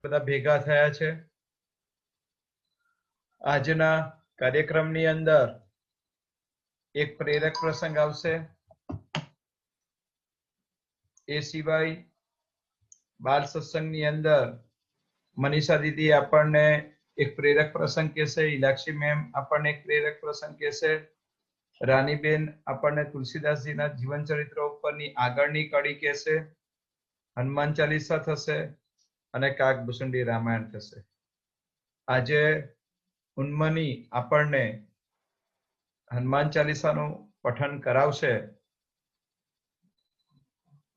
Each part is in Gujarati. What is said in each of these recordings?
બધા ભેગા થયા છે. આજના કાર્યક્રમની અંદર એક પ્રેરક પ્રસંગ આવશે. એ સિવાય બાળ સત્સંગની અંદર મનીષા દીદી આપણને એક પ્રેરક પ્રસંગ કહેશે, ઈલાક્ષી મેમ આપણને એક પ્રેરક પ્રસંગ કહેશે, રાનીબેન આપણને તુલસીદાસજીના જીવન ચરિત્ર ઉપરની આગળની કડી કહેશે, હનુમાન ચાલીસા થશે અને કાગભૂષણડી રામાયણ થશે. આજે ઉન્મની આપણને હનુમાન ચાલીસાનું પઠન કરાવશે.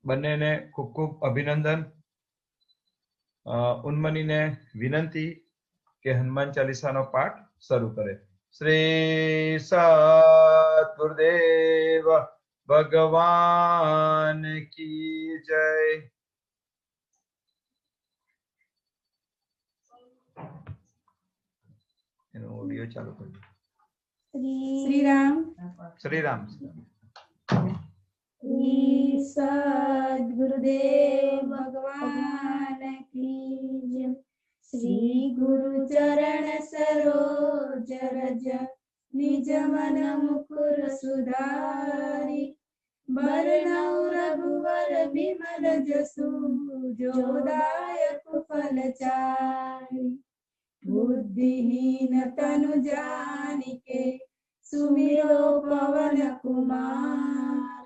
બંનેને ખૂબ ખૂબ અભિનંદન. ઉન્મનીને વિનંતી કે હનુમાન ચાલીસાનો પાઠ શરૂ કરે. શ્રી સદ્ગુરુદેવ ભગવાન કી જય. એનો ઓડિયો ચાલુ કરજો. શ્રી રામ. શ્રી રામ. શ્રી સદ્ગુરુદેવ ભગવાન કી જય. શ્રી ગુરુ ચરણ સરોજ રજ નિજ મન મુકુર સુધારી. બરનઉ રઘુવર બિમલ જસુ જોદાયક ફલ ચારી. बुद्धिहीन तनु जानिके सुमिरो पवन कुमार.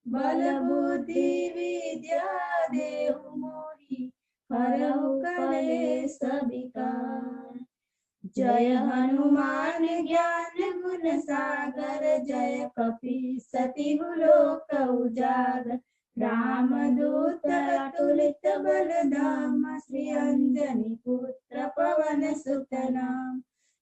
बल बुद्धि विद्या देहु मोहि हरहु कलेश विकार. जय हनुमान ज्ञान गुण सागर जय कपीसति लोक उजागर. रामदूत अतुलित बल धाम श्री अंजनी पुत्र पवन सुत नाम.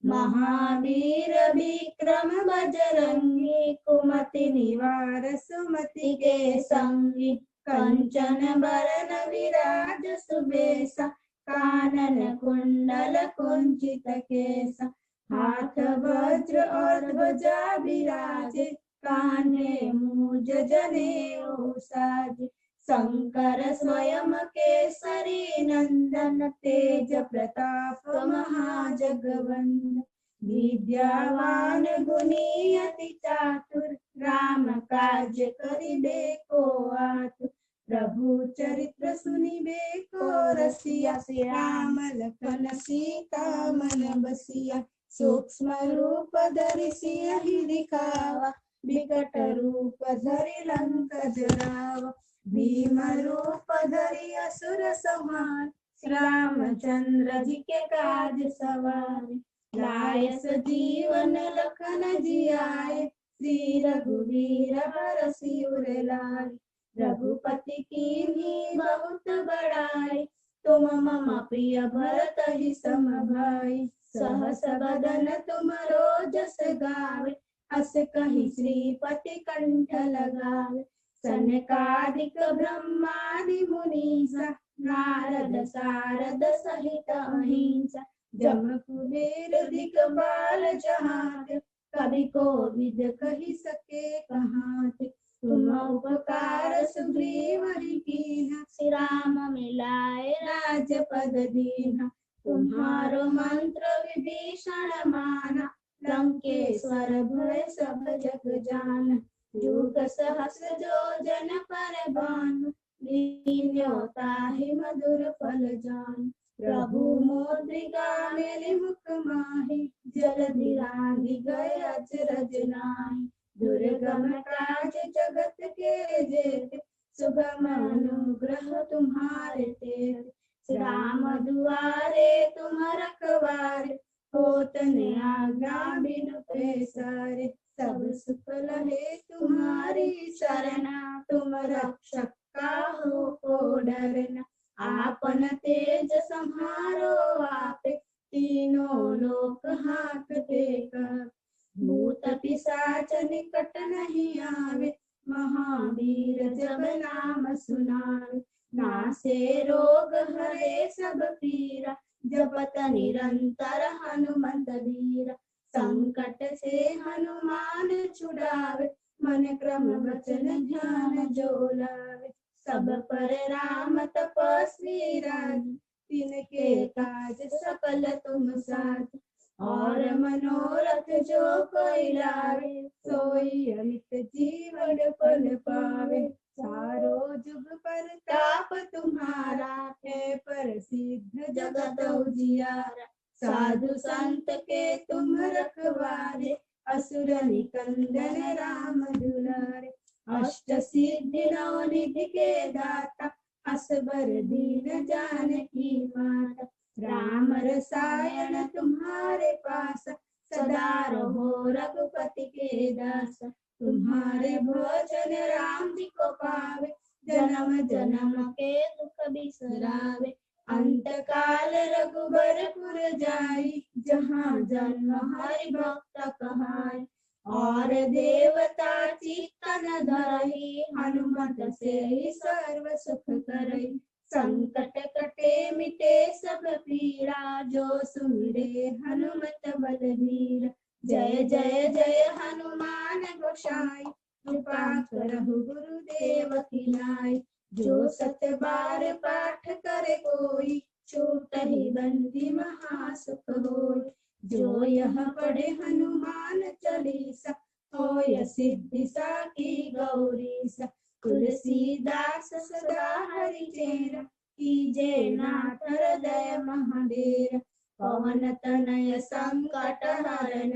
महावीर विक्रम बजरंगी कुमति निवार सुमति के संगी. कंचन बरन विराज सुबेसा कानन कुंडल कुंचित केसा. हाथ वज्र और ध्वजा विराजे कान्हे मूज जनेऊ साजे. शंकर स्वयं केसरी नंदन तेज प्रताप महाजगवंदन. विद्यावान गुणी अति चातुर राम काज करिबे को आतुर. प्रभु चरित्र सुनिबे को रसिया श्री राम लखन सीता मन बसिया. सूक्ष्म रूप धरि सियहि दिखावा विकट रूप धरि लंक जरावा. भीम रूप धरि असुर संहार रामचंद्र जी के काज सवार. लाय सजीवन लखन जियाए श्री रघुवीर हरषि उर लाए. रघुपति कीन्ही बहुत बड़ाई तुम मम प्रिय भरत ही सम भाई. सहस बदन तुम रोजस गावे अस कहि श्रीपति कंठ लगावे. सनकादिक ब्रह्मादि मुनीसा नारद सारद सहित अहिंसा. जम कुबेर दिक्पाल जहांत कवि कोविद कहि सके कहात. तुम उपकार सुग्रीव कीन्हा श्री राम मिलाए राजपद दीन्हा. तुम्हारो मंत्र विभीषण माना लंकेश्वर भय सब जग जाना. युग सहस्र जो जन पर भानु लीन्यो ताहि मधुर फल जान. प्रभु मोद्रिका मेलि मुख माहि जलधि रांधि गए अचरज नाहि. दुर्गम काज जगत के जेते सुगम अनुग्रह तुम्हारे तेते. राम दुआरे तुम रखवारे होत न आज्ञा बिनु पैसारे. सब सुख लहे तुम्हारी शरणा तुम रक्षक काहू को डरना. आपन तेज सम्हारो आपे तीनों लोक हांकते कापे. भूत पिशाच निकट नहीं आवे महावीर जब नाम सुनावे. नासे रोग हरे सब पीरा जपत निरंतर हनुमंत बीरा. संकट से हनुमान छुड़ावे मन क्रम वचन ध्यान जो लावे. सब पर राम तपस्वी राज तिनके काज सकल तुम साथ। और मनोरथ जो कोई लावे, सोई अमित जीवन फल पावे। सारो जुग परताप तुम्हारा, है प्रसिद्ध जगत उजियारा। साधु संत के तुम रखवारे, असुर निकंदन राम दुलारे। अष्ट सिद्धि नव निधि के दाता, असबर दीन जानकी माता। राम रसायन तुम्हारे पास, सदा रहो रघुपति के दास। तुम्हारे भजन राम जी को पावे, जन्म जन्म के दुख बिसरावे। अंत काल रघुबरपुर जाई, जहाँ जन्म हरि भक्त कहाई। और देवता चित्तन धरहि, हनुमत से सर्व सुख करई। संकट कटे मिटे सब पीड़ा, जो सुमिरे हनुमत बलबीर। जय जय जय हनुमान गोसाई, कृपा करहु गुरुदेव की नाई। जो सत बार पाठ करे कोई, छूटहि बंदी महासुख होई। जो यह पढ़े हनुमान चालीसा, होय सिद्धि साखी गौरीसा। तुलसीदास सदा हरिचेरा, कीजे नाथ हृदय महादेव। पवन तनय संकट हरन,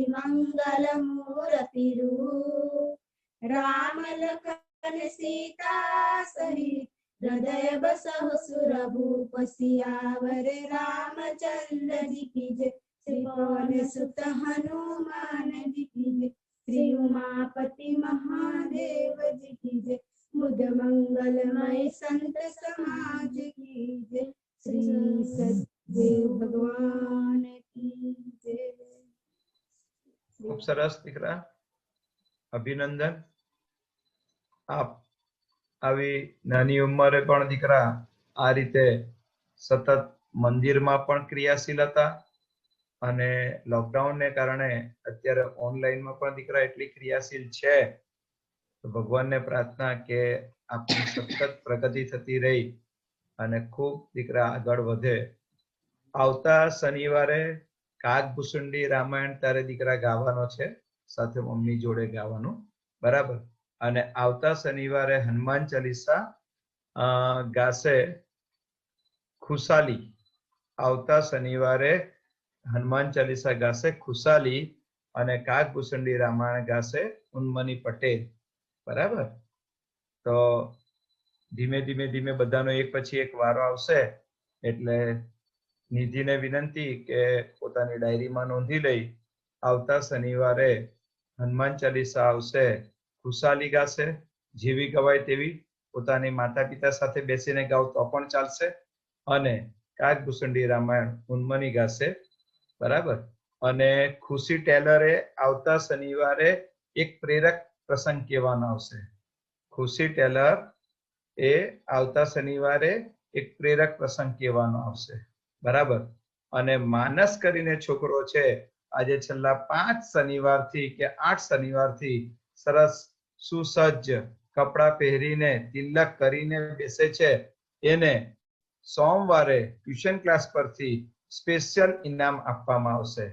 मंगल मूर्ति रूप। राम लखन सीता सहित, हृदय बसहु सुरभूप। सियावर रामचंद्र जी की जय, श्री पवन सुत हनुमान जी की जय। श्री उमापति महादेव जी की जय। बुध मंगलमय संत समाज की जय। श्री सदगुरु भगवान की जय। खूब सरस દીકરા, અભિનંદન। આપ આવી નાની ઉંમરે પણ દીકરા આ રીતે સતત મંદિરમાં પણ ક્રિયાશીલ હતા, અને લોકડાઉનને કારણે અત્યારે ઓનલાઈનમાં પણ દીકરા એટલી ક્રિયાશીલ છે, તો ભગવાનને પ્રાર્થના કે આપની સતત પ્રગતિ થતી રહી અને ખૂબ દીકરા આગળ વધે। આવતા શનિવારે કાગભૂસુંડી રામાયણ તારે દીકરા ગાવાનો છે, સાથે મમ્મી જોડે ગાવાનું, બરાબર? અને આવતા શનિવારે હનુમાન ચાલીસા ગાશે ખુશાલી। આવતા શનિવારે હનુમાન ચાલીસા ગાશે ખુશાલી, અને કાગભૂસુંડી રામાયણ ગાશે ઉન્મની પટેલ, બરાબર? તો ધીમે ધીમે ધીમે બધાનો એક પછી એક વારો આવશે, એટલે નિધિને વિનંતી કે પોતાની ડાયરીમાં નોંધી લઈ આવતા શનિવારે હનુમાન ચાલીસા આવશે, ખુશાલી ગાશે, જેવી ગવાય તેવી, પોતાની માતા પિતા સાથે બેસીને ગાવ તો પણ ચાલશે, અને કાગભૂસુંડી રામાયણ ઉન્મની ગાશે, બરાબર? અને ખુશી ટેલરે આવતા શનિવારે એક પ્રેરક પ્રસંગ કહેવાનો આવશે। ખુશી ટેલર એ આવતા શનિવારે એક પ્રેરક પ્રસંગ કહેવાનો આવશે, બરાબર? અને માનસ કરીને છોકરો છે, આજે છેલ્લા 5 શનિવારથી કે 8 શનિવારથી સરસ સુસજ્જ કપડા પહેરીને તિલક કરીને બેસે છે, એને સોમવારે ટ્યુશન ક્લાસ પરથી સ્પેશિયલ ઇનામ આપવામાં આવશે।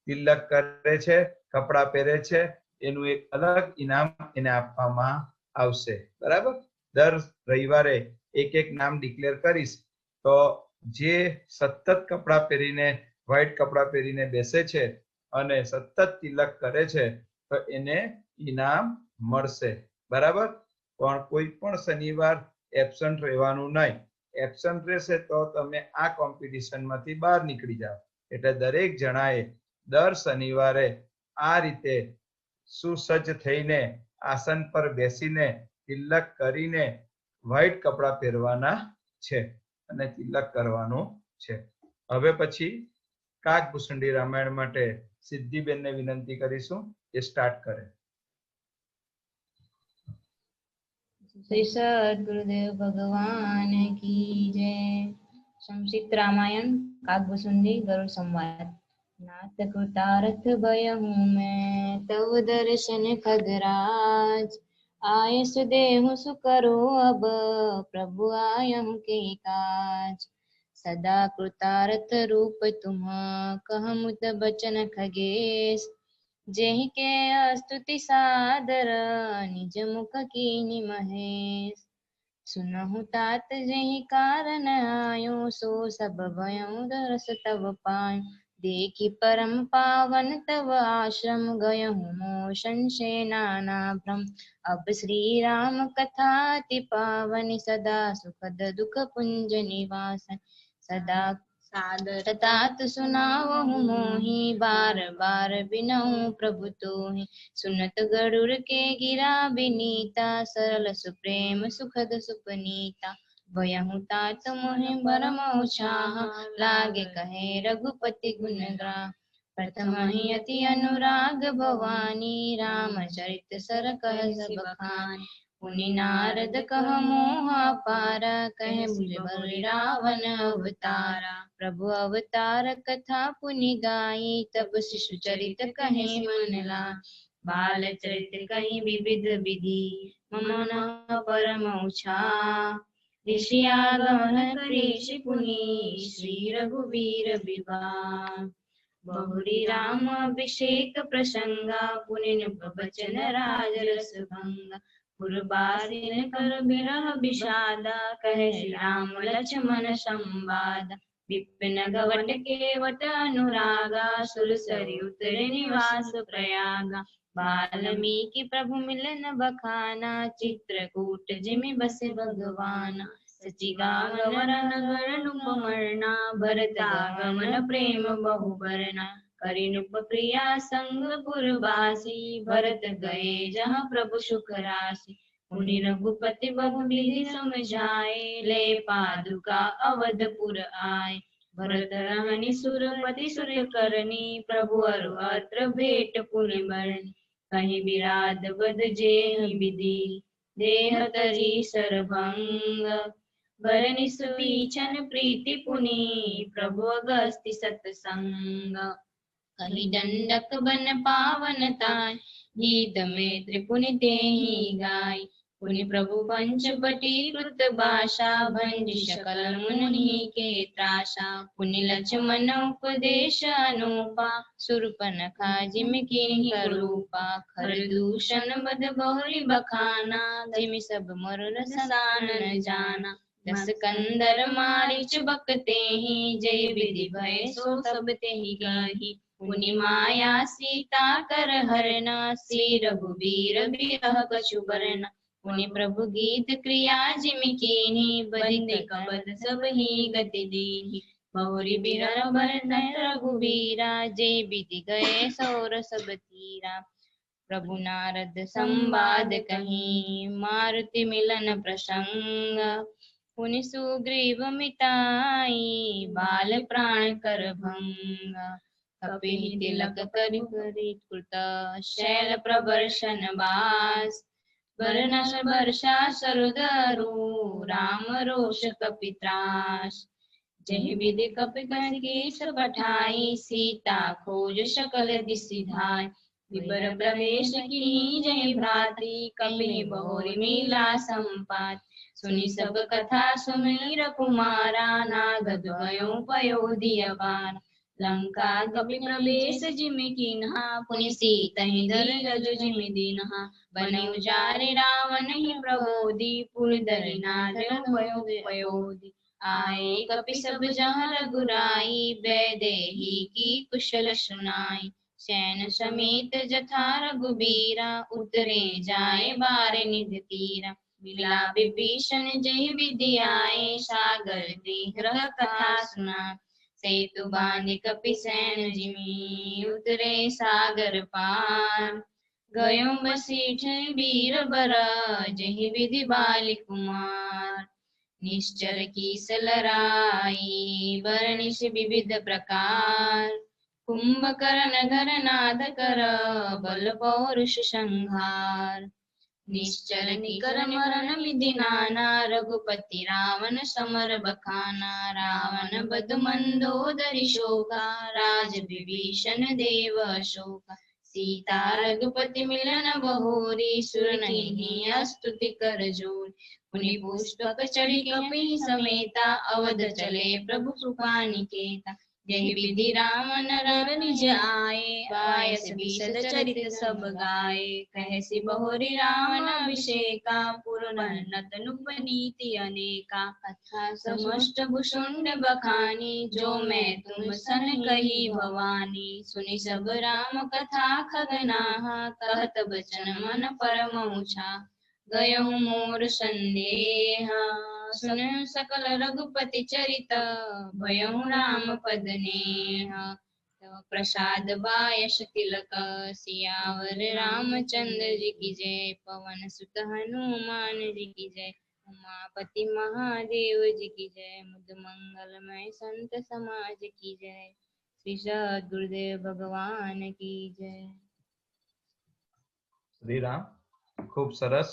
તિલક કરે છે, કપડા પહેરે છે, એનું એક અલગ ઇનામ એને આપવામાં આવશે, બરાબર? દર રવિવારે એક એક નામ ડિક્લેર કરીશ, તો જે સતત કપડા પહેરીને, વ્હાઈટ કપડા પહેરીને બેસે છે અને સતત તિલક કરે છે, તો એને ઇનામ મળશે, બરાબર? પણ કોઈ પણ શનિવાર એબસન્ટ રહેવાનું નહીં। એબસન્ટ રહેશે તો તમે આ કોમ્પિટિશનમાંથી બહાર નીકળી જાઓ। એટલે દરેક જણાએ દર શનિવારે આ રીતે સુસજ્જ થઈને આસન પર બેસીને તિલક કરીને વ્હાઈટ કપડા પહેરવાના છે અને તિલક કરવાનું છે। હવે પછી કાગભૂસુંડી રામાયણ માટે સિદ્ધિબેનને વિનંતી કરીશું, એ સ્ટાર્ટ કરે। श्री सद्गुरुदेव भगवान की जय। संक्षिप्त रामायण कागभूसुंडी गरुड़ संवाद। नाथ कृतार्थ भय हूँ मैं, तव दर्शन खगराज। आय सुदेहु सुकरो अब, प्रभु आयम के काज। सदा कृतार्थ रूप तुम कहमुत बचन खगेश जेहि के स्तुति सादर निज मुख कीनि महेश सुनहु तात जेहि कारण आयो सो सब भयउ दरस तव पायो देखि परम पावन तव आश्रम गयहु मोह संशय नाना भ्रम अब श्री राम कथा अति पावन सदा सुखद दुख पुंज निवासन सदा सादर तात सुनावहु मोहि बार बार बिनहु प्रभु तोहि सुनत गरुड़ के गिरा बिनीता सरल सुप्रेम सुखद सुपनीता भयहु तात मोहि बरम छाह लागे कहे रघुपति गुण ग्राह प्रथम ही अति अनुराग भवानी रामचरित सर कह सब बखानी पुनि नारद कह मोह पारा कहे बुझ बलि रावण अवतारा प्रभु अवतार कथा पुनि गाई तब शिशु चरित कहे मन लाई बाल चरित कही विविध विधि मन परम उछा ऋषि आगमन ऋषि पुनि श्री रघुवीर विवाह बहुरी राम अभिषेक प्रसंगा पुनि बचन राजरस भंगा पुरबासिन कर बिरह विषादा कहे श्री राम लक्ष्मण संवाद विपिन गवट केवट अनुरागा सुरसरी उतरे निवास प्रयागा वाल्मीकि प्रभु मिलन बखाना चित्रकूट जिमि बसे भगवाना सचि गावन नगर नुपमर्णा भरत आगमन प्रेम बहुबरना करिनुप प्रिया संग पुरवासी भरत गए जहाँ प्रभु सुख राशि मुनि रघुपति बहु विधि समझाए ले पादुका अवधपुर आए भरत रहनि सुरपति सूर्य करनी प्रभु अरु अत्र भेट पुनि बरनी कहीं विराध बद जेहि विधि देह तरी सरभंग बरनि सुपीछन प्रीति पुनि प्रभु अगस्ति सतसंग कही दंडक बन पावन ताय गीत में त्रिपुनि तेहि गाय पुनि प्रभु पंचवटी कृत भाषा भंज सकल मुनि के त्रासा पुनि लक्ष्मण उपदेश अनुपा सुरपनखा जिमि करूपा खर दूषण बद बहुरी बखाना जिमि सब मर रसानन जाना दस कंदर मारिच बकते ही जय विधि भय सो सब तेहि गाही पुनि माया सीता कर हरना श्री रघुवीर बिरह कछु बरना पुनि प्रभु गीत क्रिया जिमि कीन्ही बदिते कबद सब ही गति दीन्ही बहुरी बिरह बरन रघुवीरा जय विधि गए सौर सब तीरा प्रभु नारद संवाद कहीं मारुति मिलन प्रसंग पुनि सुग्रीव मिताई बाल प्राण कर भंग कपिहि तिलक करि कृत शैल प्रवर्षन बास बरनस वर्षा सरुदरु राम रोष कपित्रास जहि विधि कपि केश पठाई सीता खोज सकल दिसि धाय विबर प्रवेश की जय भ्राति कपि बहुरी मिला संपात सुनि सब कथा सुमीर कुमारा नागद भयो पयोधि अपार लंका कपि प्रवेश जिमि कीन्हा पुनि सीतहि धीरज जिमि दीन्हा बन उजारे रावण ही प्रबोधि पुर धरि नाथ भयो पयोधि आए कपि सब जहाँ रघुराई वैदेही की कुशल सुनाई सैन समेत जथा रघुबीरा उतरे जाए बार निध तीरा मिला विभीषण जय विधि आए सागर गृह कथा सुना सेतु बांधि कपि सैन जिमि उतरे सागर पार गयो बसीठ वीर बर जहि विधि बालि कुमार निश्चर की सलराई बरनिश विविध प्रकार कुंभकर्ण धरनाद कर बल पौरुष संहार निश्चर निकर मरण विधि नाना रघुपति रावण समर बखाना रावण बध मंदोदरी शोका राज विभीषण देव अशोका सीता रघुपति मिलन बहोरी, सुर नहीं स्तुति कर जोर। मुनि पुष्पक चढ़ी कपि समेता, अवध चले प्रभु कृपा निकेता। यही विधि राम नर निज आए, पायस बीसद चरित सब गाए। कहसी बहोरी राम अभिषेका, पुरनत नुपनीति अनेका। कथा समस्त भुषुंड बखानी, जो मैं तुम सन कही भवानी। सुनि सब राम कथा खगनाहा, कहत बचन मन परम ऊंचा। गयहु मोर संदेह, सुन सकल रघुपति चरित। भयहु राम पद नेह, तव प्रसाद बायस तिलक। सियावर रामचंद्र जी की जय, पवन सुत हनुमान जी की जय। उमापति महादेव जी की जय, मुद मंगलमय संत समाज की जय। श्री सद्गुरुदेव भगवान की जय। શ્રીરામ. ખૂબ સરસ.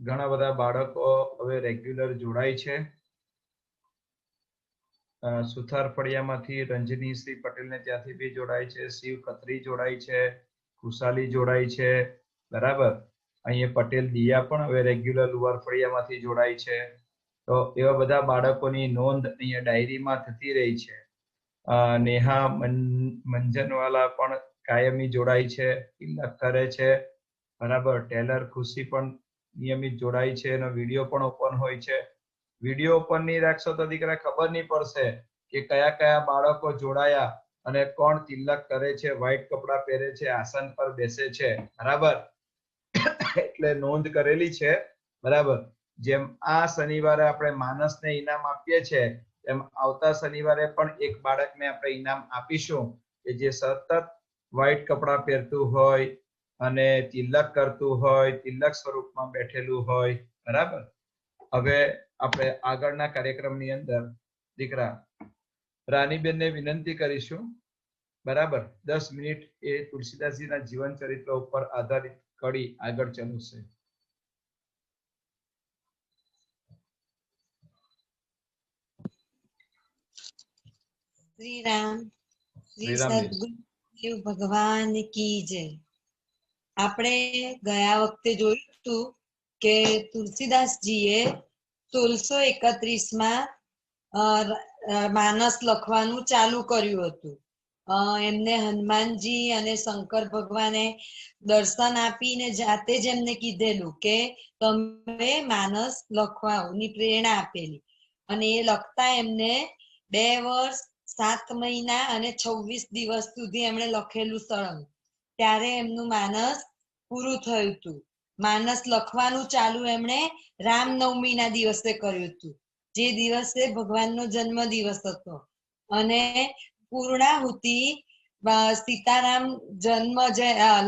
ઘણા બધા બાળકો હવે રેગ્યુલર જોડાય છે. સુથાર ફળિયામાંથી રંજની શ્રી પટેલને ત્યાંથી બી જોડાય છે, શિવ ખત્રી જોડાય છે, ખુશાલી જોડાય છે, બરાબર. અહીંયા પટેલ દિયા પણ હવે રેગ્યુલર લુવાર ફળિયામાંથી જોડાય છે. તો એવા બધા બાળકોની નોંધ અહીંયા ડાયરીમાં થતી રહી છે. નેહા મંજનવાલા પણ કાયમી જોડાય છે, તિલક કરે છે, બરાબર. ટેલર ખુશી પણ નિયમિત જોડાય છે, એનો વિડીયો પણ ઓપન હોય છે. વિડીયો ઓપન નહીં રાખશો તો દીકરા ખબર નહીં પડશે કે કયા કયા બાળકો જોડાયા અને કોણ તિલક કરે છે, વ્હાઈટ કપડા પહેરે છે, આસન પર બેસે છે, બરાબર. એટલે નોંધ કરેલી છે, બરાબર. જેમ આ શનિવારે આપણે માનસને ઇનામ આપીએ છીએ એમ આવતા શનિવારે પણ એક બાળકને આપણે ઇનામ આપીશું કે જે સતત વ્હાઈટ કપડા પહેરતું હોય અને તિલક કરતું હોય, તિલક સ્વરૂપમાં બેઠેલું હોય, બરાબર. હવે આપણે આગળના કાર્યક્રમની અંદર દીકરા રાનીબેનને વિનંતી કરીશું, બરાબર. 10 મિનિટ એ તુલસીદાસજીના જીવન ચરિત્ર ઉપર આધારિત કડી આગળ ચાલશે. શ્રી રામ. શ્રી સદગુરુ ભગવાન કી જય. આપણે ગયા વખતે જોયું હતું કે તુલસીદાસજીએ 1631માં માનસ લખવાનું ચાલુ કર્યું હતું. એમને હનુમાનજી અને શંકર ભગવાને દર્શન આપીને જાતે જ એમને કીધેલું કે તમે માનસ લખવાની પ્રેરણા આપેલી. અને એ લખતા એમને 2 વર્ષ 7 મહિના અને 26 દિવસ સુધી એમણે લખેલું સળંગ. ત્યારે એમનું માનસ પૂરું થયું હતું. માનસ લખવાનું ચાલુ એમણે રામનવમીના દિવસે કર્યું હતું, જે દિવસે ભગવાનનો જન્મ દિવસ હતો. અને પૂર્ણાહુતિ સીતારામ જન્મ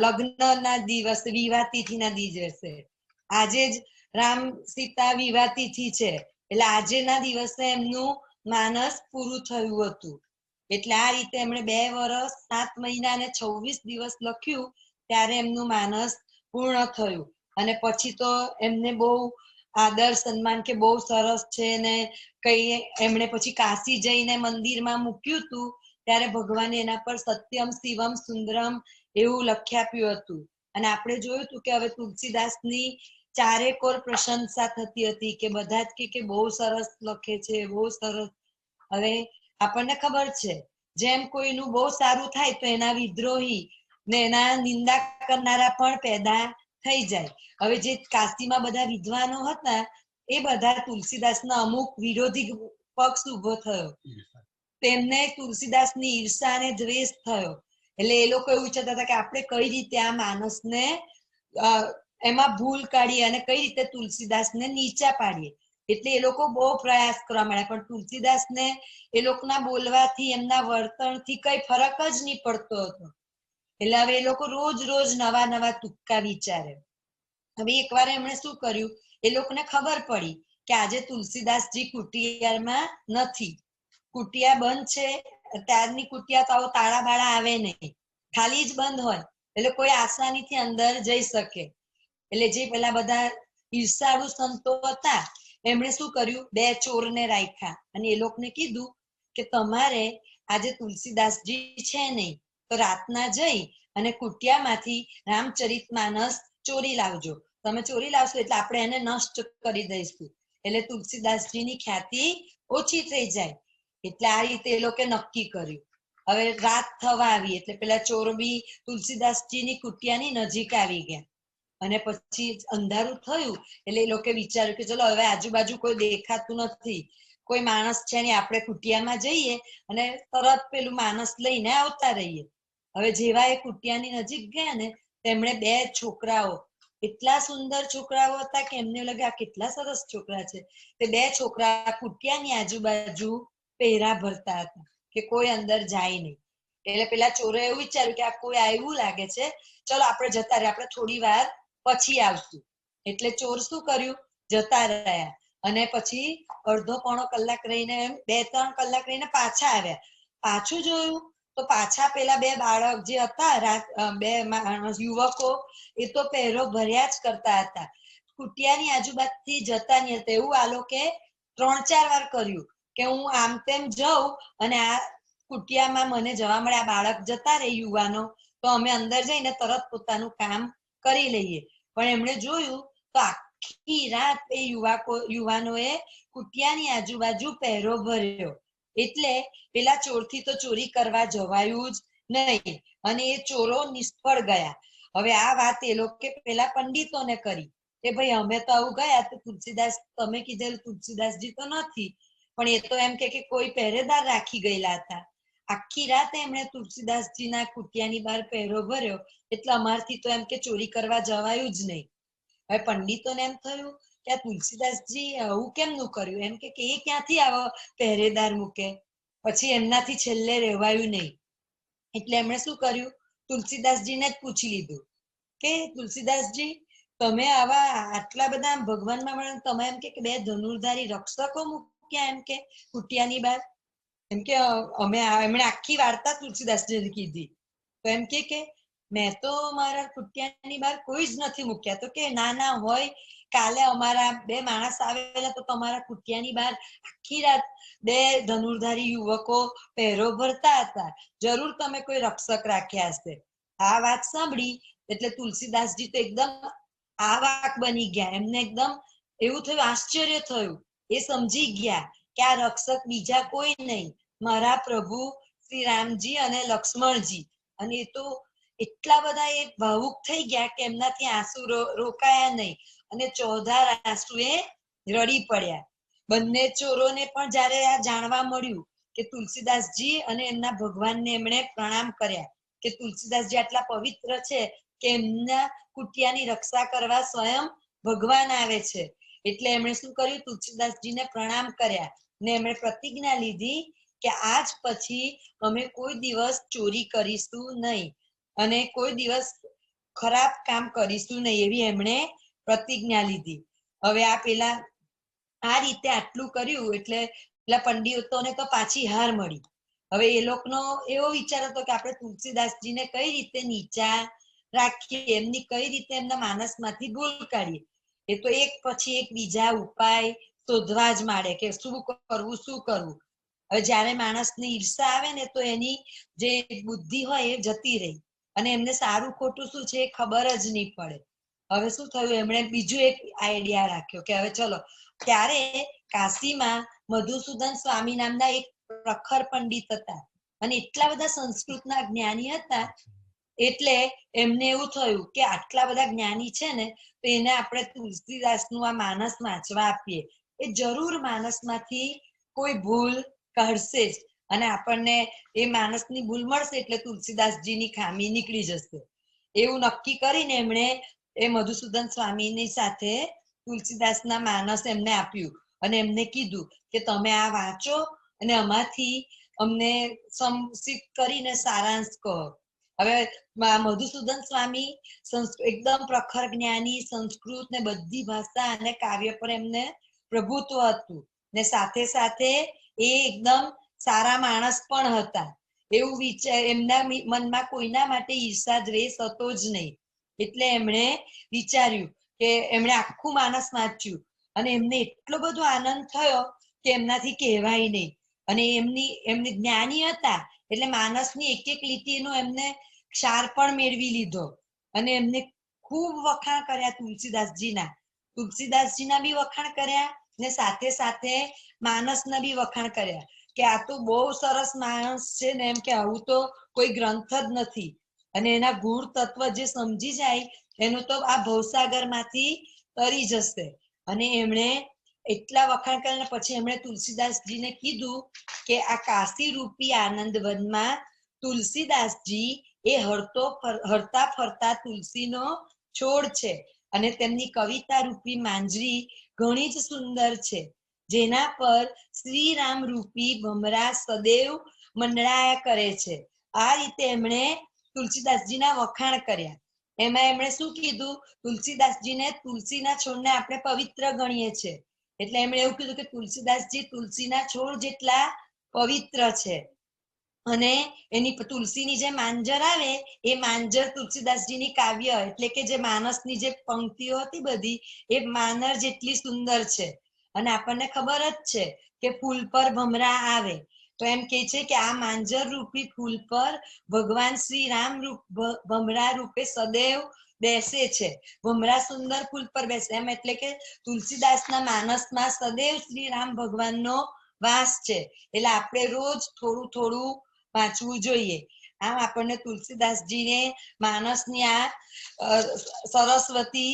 લગ્નના દિવસે, વિવાહ તિથિના દિવસે. આજે જ રામ સીતા વિવાહ તિથિ છે, એટલે આજેના દિવસે એમનું માનસ પૂરું થયું હતું. એટલે આ રીતે એમણે 2 વર્ષ 7 મહિના અને 26 દિવસ લખ્યું, ત્યારે એમનું માનસ પૂર્ણ થયું. અને પછી તો એમને બહુ આદર સન્માન કે બહુ સરસ છે ને કઈ એમણે પછી કાશી જઈને મંદિરમાં મૂક્યું હતું, ત્યારે ભગવાને એના પર સત્યમ શિવમ સુંદરમ એવું લખી આપ્યું હતું. અને આપણે જોયું હતું કે હવે તુલસીદાસની ચારેકોર પ્રશંસા થતી હતી કે બધા જ કે બહુ સરસ લખે છે, બહુ સરસ. હવે આપણને ખબર છે જેમ કોઈનું બહુ સારું થાય તો એના વિદ્રોહી ને એના નિંદા કરનારા પણ પેદા થઈ જાય. હવે જે કાશીમાં બધા વિદ્વાનો હતા એ બધા તુલસીદાસના અમુક વિરોધી પક્ષ ઉભો થયો, તેમને તુલસીદાસની ઈર્ષા અને દ્વેષ થયો. એટલે એ લોકો એવું ઈચ્છતા હતા કે આપણે કઈ રીતે આ માનસને એમાં ભૂલ કાઢીએ અને કઈ રીતે તુલસીદાસને નીચા પાડીએ. એટલે એ લોકો બહુ પ્રયાસ કરવા માંડ્યા, પણ તુલસીદાસને એ લોકોના બોલવાથી, એમના વર્તનથી કઈ ફરક જ નહીં પડતો હતો. એટલે હવે એ લોકો રોજ રોજ નવા નવા તુક્કા વિચારે. હવે એકવાર એમણે શું કર્યું, એ લોકોને ખબર પડી કે આજે તુલસીદાસજી કુટિયારમાં નથી, કુટિયા બંધ છે. ત્યારની કુટિયા તો આવો તાળા બાળા આવે નહીં, ખાલી જ બંધ હોય, એટલે કોઈ આસાનીથી અંદર જઈ શકે. એટલે જે પેલા બધા ઈર્ષાળુ સંતો હતા એમણે શું કર્યું, 2 ચોરને રાખ્યા અને એ લોકોને કીધું કે તમારે આજે તુલસીદાસજી છે નહીં, તો રાતના જઈ અને કુટિયામાંથી રામચરિતમાનસ ચોરી લાવજો. તમે ચોરી લાવશો એટલે આપણે એને નષ્ટ કરી દઈશું, એટલે તુલસીદાસજીની ખ્યાતિ ઓછી થઈ જાય. એટલે આ રીતે એ લોકો નક્કી કર્યું. હવે રાત થવા આવી એટલે પેલા ચોર બી તુલસીદાસજીની કુટિયાની નજીક આવી ગયા. અને પછી અંધારું થયું એટલે એ લોકો વિચાર્યું કે ચલો હવે આજુબાજુ કોઈ દેખાતું નથી, કોઈ માણસ છે નહીં, આપણે કુટિયામાં જઈએ અને તરત પેલું માણસ લઈને આવતા રહીએ. હવે જેવા એ કુટિયાની નજીક ગયા ને તેમણે 2 છોકરાઓ, એટલા સુંદર છોકરાઓ હતા કે એમને લાગે આ કેટલા સરસ છોકરા છે. તે 2 છોકરા કુટિયાની આજુબાજુ પહેરા ભરતા હતા કે કોઈ અંદર જાય નહીં. એટલે પેલા ચોરે એવું વિચાર્યું કે આ કોઈ આવ્યું લાગે છે, ચલો આપણે જતા રહે, આપણે થોડી વાર પછી આવશું. એટલે ચોર શું કર્યું, જતા રહ્યા. અને પછી અડધો પોણો કલાક રહીને 2-3 કલાક રહીને પાછા આવ્યા. પાછું જોયું તો પાછા પેલા 2 બાળક જે હતા, 2 યુવકો, એ તો પહેરો ભર્યા જ કરતા હતા. કુટિયાની આજુબાજુથી જતા નહીં હતા. એવું આ લોકે 3-4 વાર કર્યું કે હું આમ તેમ જાઉં અને આ કુટિયામાં મને જવા મળે, આ બાળક જતા રહે યુવાનો, તો અમે અંદર જઈને તરત પોતાનું કામ કરી લઈએ. પણ એમણે જોયું તો આખી રાત એ યુવાનોએ કુટિયાની આજુબાજુ પહેરો ભર્યો. એટલે પેલા ચોરથી તો ચોરી કરવા જવાયું જ નહીં અને એ ચોરો નિષ્ફળ ગયા. હવે આ વાત એ લોકો પેલા પંડિતોને કરી કે ભાઈ અમે તો આવું ગયા તો તુલસીદાસ, તમે કીધેલું તુલસીદાસજી તો નથી, પણ એ તો એમ કે કોઈ પહેરેદાર રાખી ગયેલા હતા. આખી રાત એમણે તુલસીદાસજીના કુટિયાની બહાર પહેરો ભર્યો, એટલે અમારથી તો એમ કે ચોરી કરવા જવાયું જ નહીં. હવે પંડિતોને એમ થયું કે આ તુલસીદાસજી આવું કેમનું કર્યું, એમ કે એ ક્યાંથી આવો પહેરેદાર મૂકે. પછી એમનાથી છેલ્લે રહેવાયું નહીં. એટલે એમણે શું કર્યું, તુલસીદાસજીને જ પૂછી લીધું કે તુલસીદાસજી, તમે આવા આટલા બધા ભગવાનમાં તમે એમ કે 2 ધનુર્ધારી રક્ષકો મૂક્યા એમ કે કુટિયાની બહાર. એમ કે એમણે આખી વાર્તા તુલસીદાસજીને કીધી. તો એમ કે મેં તો મારા કુટિયાની બહાર કોઈ જ નથી મૂક્યા. તો કે ના હોય, કાલે અમારા 2 માણસ આવેલા તો તમારા કુટિયાની બહાર આખી રાત 2 ધનુર્ધારી યુવકો પહેરો ભરતા હતા, જરૂર તમે કોઈ રક્ષક રાખ્યા હશે. આ વાત સાંભળી એટલે તુલસીદાસજી તો એકદમ આવાક બની ગયા. એમને એકદમ એવું થયું, આશ્ચર્ય થયું. એ સમજી ગયા કે આ રક્ષક બીજા કોઈ નહીં, મારા પ્રભુ શ્રી રામજી અને લક્ષ્મણજી. અને એ તો એટલા બધા એ ભાવુક થઈ ગયા કે એમનાથી આંસુ રોકાયા નહીં અને 14 આંસુએ રડી પડ્યા. બંને ચોરોને પણ જયારે આ જાણવા મળ્યું કે તુલસીદાસજી અને એમના ભગવાનને એમણે પ્રણામ કર્યા કે તુલસીદાસજી આટલા પવિત્ર છે કે એમના કુટિયાની રક્ષા કરવા સ્વયં ભગવાન આવે છે. એટલે એમણે શું કર્યું, તુલસીદાસજીને પ્રણામ કર્યા ને એમણે પ્રતિજ્ઞા લીધી કે આજ પછી અમે કોઈ દિવસ ચોરી કરીશું નહીં અને કોઈ દિવસ ખરાબ કામ કરીશું નહીં, એવી એમણે પ્રતિજ્ઞા લીધી. હવે આ પેલા આ રીતે આટલું કર્યું એટલે પેલા પંડિતોને તો પાછી હાર મળી. હવે એ લોકોનો એવો વિચાર હતો કે આપણે તુલસીદાસજીને કઈ રીતે નીચા રાખીએ, એમની કઈ રીતે એમના માનસમાંથી ભૂલ કાઢીએ. એ તો એક પછી એક બીજા ઉપાય શોધવા જ માંડે કે શું કરવું. હવે જયારે માણસની ઈર્ષા આવે ને તો એની જે બુદ્ધિ હોય એ જતી રહી અને એમને સારું ખોટું શું છે એ ખબર જ નહીં પડે. હવે શું થયું, એમણે બીજું એક આઈડિયા રાખ્યો કે હવે ચલો. ત્યારે કાશીમાં મધુસૂદન સ્વામી નામના એક પ્રખર પંડિત હતા અને એટલા બધા સંસ્કૃતના જ્ઞાની હતા. એટલે એમને એવું થયું કે આટલા બધા જ્ઞાની છે ને તો એને આપણે તુલસીદાસનું આ માનસ વાંચવા આપીએ, એ જરૂર માનસમાંથી કોઈ ભૂલ કાઢશે જ અને આપણને એ માણસની ભૂલ મળશે એટલે તુલસીદાસજીની ખામી નીકળી જશે. એવું નક્કી કરીને એમણે એ મધુસૂદન સ્વામીની સાથે તુલસીદાસના માનસ એમને આપ્યું અને એમને કીધું કે તમે આ વાંચો અને આમાંથી અમને સંક્ષિપ્ત કરીને સારાંશ કહો. હવે મધુસૂદન સ્વામી એકદમ પ્રખર જ્ઞાની, સંસ્કૃત ને બધી ભાષા અને કાવ્ય પર એમને પ્રભુત્વ હતું ને સાથે સાથે એ એકદમ સારા માણસ પણ હતા. એવું વિચાર એમના મનમાં કોઈના માટે ઈર્ષા દ્વેષ હતો જ નહીં. એટલે એમણે વિચાર્યું કે એમણે આખું માનસ વાંચ્યું અને એમને એટલો બધો આનંદ થયો કે એમનાથી કહેવાય નહીં. અને એમની જ્ઞાની હતા એટલે માનસની એક એક લીટીનો એમને ક્ષાર પણ મેળવી લીધો અને એમને ખૂબ વખાણ કર્યા તુલસીદાસજીના બી વખાણ કર્યા ને સાથે સાથે માનસના બી વખાણ કર્યા કે આ તો બહુ સરસ માણસ છે ને એમ કે આવું તો કોઈ ગ્રંથ જ નથી અને એના ગુણ તત્વ જે સમજી જાય એનું તો આ ભવસાગર માંથી તરી જશે. અને એમણે એટલા વખાણ કર્યા પછી એમણે તુલસીદાસજીને કીધું કે આ કાશી રૂપી આનંદ વનમાં તુલસીદાસજી એ હરતા ફરતા તુલસીનો છોડ છે અને તેમની કવિતા રૂપી માંજરી ઘણી જ સુંદર છે જેના પર શ્રી રામ રૂપી ભમરા સદૈવ મંડળાયા કરે છે. આ રીતે એમણે તુલસીદાસજીના વખાણ કર્યા. એમાં એમણે શું કીધું, તુલસીદાસજીને તુલસીના છોડને આપણે પવિત્ર ગણીએ છીએ એટલે એમણે એવું કીધું કે તુલસીદાસજી તુલસીના છોડ જેટલા પવિત્ર છે અને એની તુલસીની જે માંજર આવે એ માંજર તુલસીદાસજીની કાવ્ય એટલે કે જે માનસની જે પંક્તિઓ હતી બધી એ માનર જેટલી સુંદર છે. અને આપણને ખબર જ છે કે ફૂલ પર ભમરા આવે તો એમ કે છે કે આ માંજર રૂપી ફૂલ પર ભગવાન શ્રી રામ ભમરા રૂપે સદૈવ બેસે છે. ભમરા સુંદર ફૂલ પર બેસે એમ એટલે કે તુલસીદાસના માનસમાં સદૈવ શ્રી રામ ભગવાનનો વાસ છે. એટલે આપણે રોજ થોડું થોડું વાંચવું જોઈએ. આમ આપણને તુલસીદાસજીને માનસની આ સરસ્વતી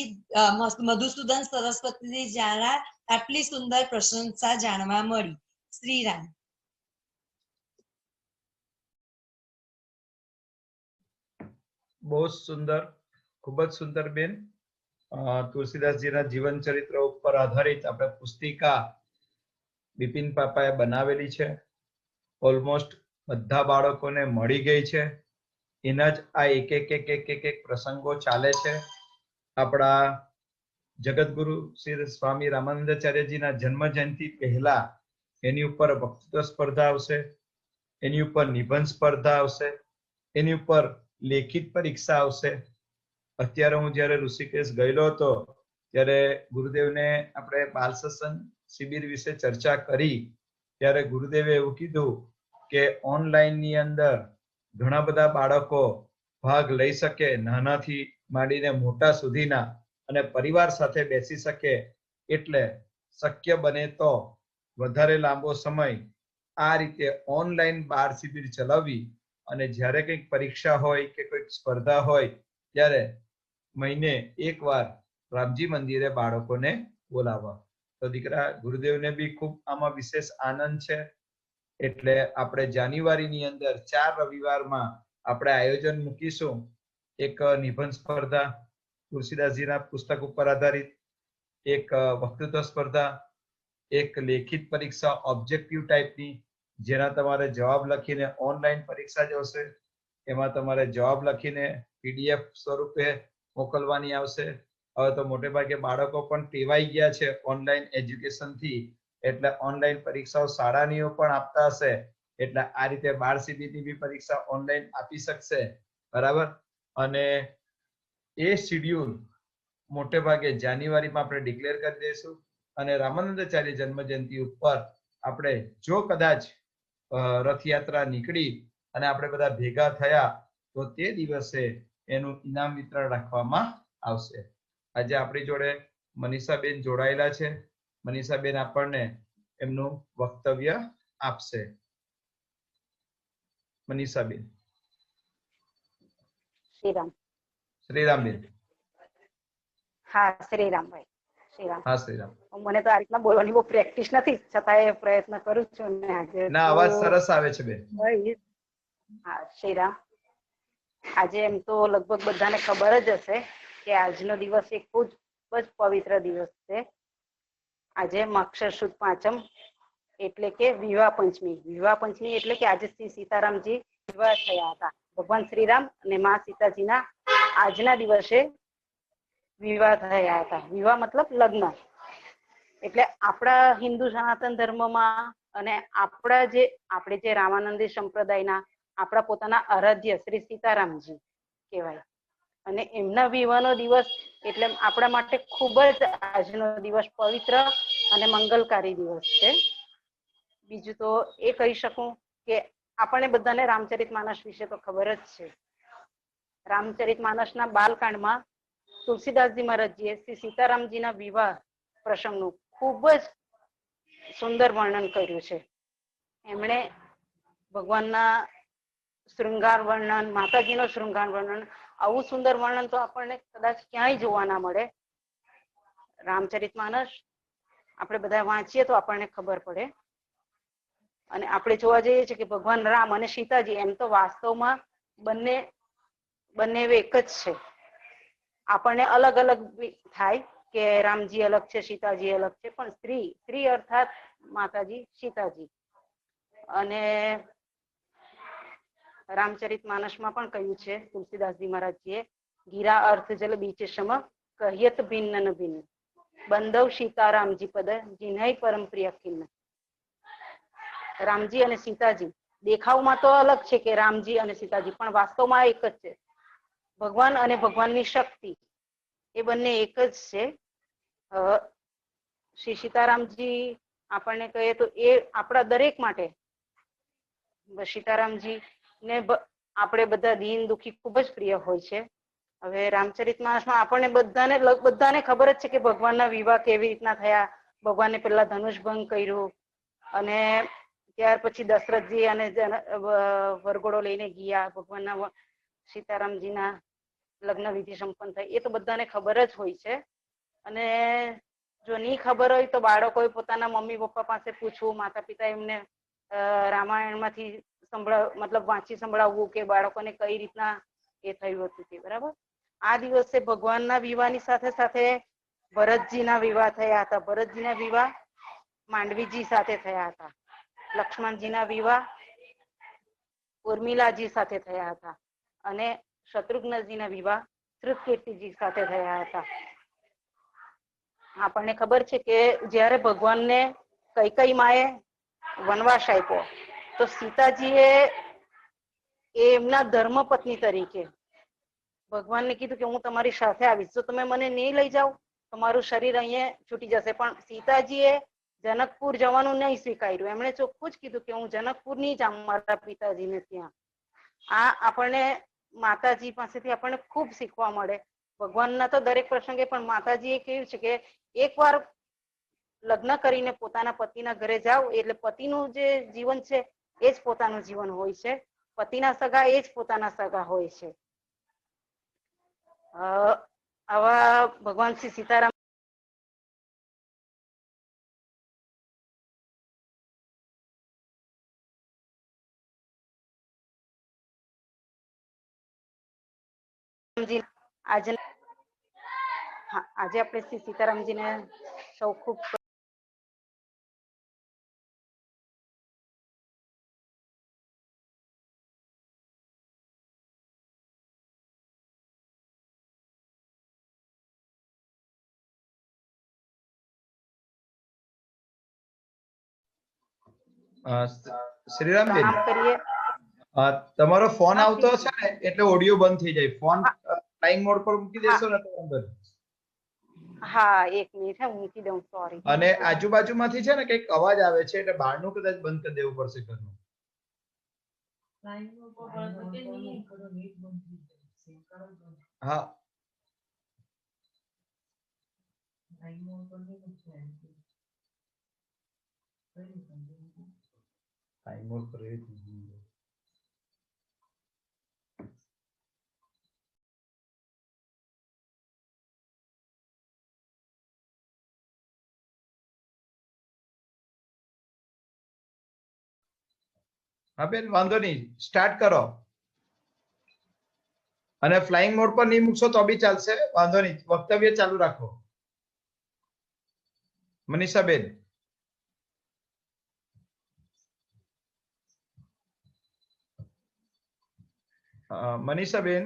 મધુસૂદન સરસ્વતી જાણા આટલી સુંદર પ્રશંસા જાણવા મળી. શ્રીરામ. બહુ સુંદર, ખૂબ જ સુંદર બેન. તુલસીદાસજીના જીવન ચરિત્ર ઉપર આધારિત આપણે પુસ્તિકા બિપિન પાપાએ બનાવેલી છે. ઓલમોસ્ટ બધા બાળકોને મળી ગઈ છે. એના જ આ એક પ્રસંગો ચાલે છે. આપણા જગતગુરુ શ્રી સ્વામી રામાનંદાચાર્યજીના જન્મ જયંતિ પહેલા એની ઉપર વક્તૃત્વ સ્પર્ધા આવશે, એની ઉપર નિબંધ સ્પર્ધા આવશે, એની ઉપર લેખિત પરીક્ષા આવશે. અત્યારે હું જ્યારે ઋષિકેશ ગયેલો હતો ત્યારે ગુરુદેવને આપણે બાલ સત્સંગ શિબિર વિશે ચર્ચા કરી ત્યારે ગુરુદેવે એવું કીધું કે ઓનલાઈન ની અંદર ઘણા બધા બાળકો ભાગ લઈ શકે, નાનાથી માંડીને મોટા સુધીના, અને પરિવાર સાથે બેસી શકે. એટલે શક્ય બને તો વધારે લાંબો સમય આ રીતે ઓનલાઈન બાળ શિબિર ચલાવવી અને જ્યારે કંઈક પરીક્ષા હોય કે કોઈક સ્પર્ધા હોય ત્યારે મહિને એકવાર રામજી મંદિરે બાળકોને બોલાવવા. તો દીકરા ગુરુદેવને બી ખૂબ આમાં વિશેષ આનંદ છે. એટલે આપણે જાન્યુઆરીની અંદર 4 રવિવારમાં આપણે આયોજન મૂકીશું. એક નિબંધ સ્પર્ધા તુલસીદાસજીના પુસ્તક ઉપર આધારિત, એક વક્તૃત્વ સ્પર્ધા, એક લેખિત પરીક્ષા ઓબ્જેક્ટિવ ટાઈપની જેના તમારે જવાબ લખીને ઓનલાઈન પરીક્ષા જ હશે. એમાં તમારે જવાબ લખીને PDF સ્વરૂપે મોકલવાની આવશે. હવે તો મોટે ભાગે બાળકો પણ ટેવાઈ ગયા છે ઓનલાઈન એજ્યુકેશનથી, એટલે ઓનલાઈન પરીક્ષાઓ શાળાનીઓ પણ આપતા હશે. એટલે આ રીતે બાળ શિબિરની બી પરીક્ષા ઓનલાઈન આપી શકશે. બરાબર. અને એ શિડ્યુલ મોટે ભાગે જાન્યુઆરીમાં આપણે ડિક્લેર કરી દઈશું અને રામાનંદાચાર્ય જન્મ જયંતિ ઉપર આપણે જો કદાચ રથયાત્રા નીકળી અને આપણે બધા ભેગા થયા તો તે દિવસે એનું ઇનામ વિતરણ રાખવામાં આવશે. આજે આપણી જોડે મનીષાબેન જોડાયેલા છે. મનીષાબેન આપણને એમનું વક્તવ્ય આપશે. મનીષાબેન. શ્રીરામ. શ્રીરામબેન. હા શ્રીરામભાઈ. શ્રીરામ. હા શ્રીરામ. મને તો આ રીતના બોલવાની બહુ પ્રેક્ટિસ નથી, છતાંય પ્રયત્ન કરું છું. ના, અવાજ સરસ આવે છે બેન. હા શ્રીરામ. આજે એમ તો લગભગ બધાને ખબર જ હશે કે આજનો દિવસ એક ખૂબ જ પવિત્ર દિવસ છે. આજે મક્ષર સુદ પાંચમ એટલે કે વિવાહ પંચમી. વિવાહ પંચમી એટલે કે આજે શ્રી સીતારામજી વિવાહ થયા હતા. ભગવાન શ્રીરામ અને મા સીતાજીના આજના દિવસે વિવાહ થયા હતા. વિવાહ મતલબ લગ્ન. એટલે આપણા હિન્દુ સનાતન ધર્મમાં અને આપણે જે રામાનંદી સંપ્રદાયના આપણા પોતાના આરાધ્ય શ્રી સીતારામજી કહેવાય. અને એમના વિવાહનો દિવસ એટલે આપણા માટે ખૂબ જ આજનો દિવસ પવિત્ર અને મંગલકારી દિવસ છે. બીજું તો એ કહી શકું કે આપણને બધાને રામચરિતમાનસ વિશે તો ખબર જ છે. રામચરિતમાનસના બાલકાંડમાં તુલસીદાસજી મહારાજજીએ શ્રી સીતારામજીના વિવાહ પ્રસંગનું ખૂબ જ સુંદર વર્ણન કર્યું છે. એમણે ભગવાનના શૃંગાર વર્ણન, માતાજીનો શૃંગાર વર્ણન, આવું સુંદર વર્ણન તો આપણને કદાચ ક્યાંય જોવા ના મળે. રામચરિતમાનસ આપણે બધા વાંચીએ તો આપણને ખબર પડે. અને આપણે જોવા જઈએ છીએ કે ભગવાન રામ અને સીતાજી એમ તો વાસ્તવમાં બંને એક જ છે. આપણને અલગ અલગ થાય કે રામજી અલગ છે, સીતાજી અલગ છે, પણ સ્ત્રી અર્થાત માતાજી સીતાજી. અને રામચરિતમાનસમાં પણ કહ્યું છે તુલસીદાસજી મહારાજજીએ, ગીરા અર્થ જલ બીચ સમ કહિયત ભિન્ન ન ભિન્ન, બંધવ સીતારામજી પદ જીનય પરમ પ્રિય ખિન્ન. રામજી અને સીતાજી દેખાવમાં તો અલગ છે કે રામજી અને સીતાજી, પણ વાસ્તવમાં એક જ છે. ભગવાન અને ભગવાનની શક્તિ એ બંને એક જ છે. શ્રી સીતારામજી આપણને કહીએ તો એ આપણા દરેક માટે, સીતારામજી ને આપણે બધા દીન દુખી ખૂબ જ પ્રિય હોય છે. હવે રામચરિતમાનસમાં આપણને બધાને ખબર જ છે કે ભગવાનના વિવાહ કેવી રીતના થયા. ભગવાને પેલા ધનુષ ભંગ કર્યું અને ત્યાર પછી દશરથજી અને વરઘોડો લઈને ગયા, ભગવાનના સીતારામજીના લગ્ન વિધિ સંપન્ન થઈ. એ તો બધાને ખબર જ હોય છે. અને જો નહીં ખબર હોય તો બાળકોએ પોતાના મમ્મી પપ્પા પાસે પૂછવું, માતા પિતા એમને રામાયણમાંથી વાંચી સંભળાવવું કે બાળકોને કઈ રીતના એ થયું હતું તે. બરાબર. આ દિવસે ભગવાનના વિવાહની સાથે સાથે ભરતજીના વિવાહ થયા હતા. ભરતજીના વિવાહ માંડવીજી સાથે થયા હતા. લક્ષ્મણજીના વિવાહ ઉર્મિલાજી સાથે થયા હતા. અને શત્રુઘ્નજીના વિવાહ શ્રુતકીર્તિજી સાથે થયા હતા. આપણને ખબર છે કે જ્યારે ભગવાનને કૈકેયી માએ વનવાસ આપ્યો તો સીતાજીએ એમના ધર્મપત્ની તરીકે ભગવાનને કીધું કે હું તમારી સાથે આવીશ, જો તમે મને નહીં લઈ જાઓ તો મારું શરીર અહીંયા છૂટી જશે. પણ સીતાજીએ જનકપુર જવાનું નહીં સ્વીકાર્યું. એમણે ચોખ્ખું જ કીધું કે હું જનકપુર નહીં જાઉં મારા પિતાજીને ત્યાં. આ આપણને માતાજી પાસેથી આપણને ખૂબ શીખવા મળે. ભગવાનના તો દરેક પ્રસંગે, પણ માતાજીએ કહ્યું છે કે એકવાર લગ્ન કરીને પોતાના પતિના ઘરે જાઓ એટલે પતિનું જે જીવન છે એ જ પોતાનું જીવન હોય છે. પતિના સગા એ જ પોતાના સગા હોય છે. આવા ભગવાન શ્રી સીતારામ આજે આપણે શ્રી સીતારામજીને સૌ ખૂબ શ્રીરામબેન, પ્રણામ કરીએ. તમારો ફોન આવતો હશે ને એટલે ઓડિયો બંધ થઈ જાય. ફોન ફ્લાઇંગ મોડ પર મૂકી દેશો ને તો વાંધો નહીં. હા, એક મિનિટ હું મૂકી દઉં. સોરી. અને આજુબાજુમાંથી છે ને કંઈક અવાજ આવે છે એટલે બહારનું કદાચ બંધ કરી દેવું પડશે ઘરનું. હા, ફ્લાઇંગ મોડ પર હા બેન, વાંધો નહીં, સ્ટાર્ટ કરો. અને ફ્લાઇંગ મોડ પર નહીં મૂકશો તો બી ચાલશે, વાંધો નહીં. વક્તવ્ય ચાલુ રાખો. મનીષાબેન. મનીષાબેન.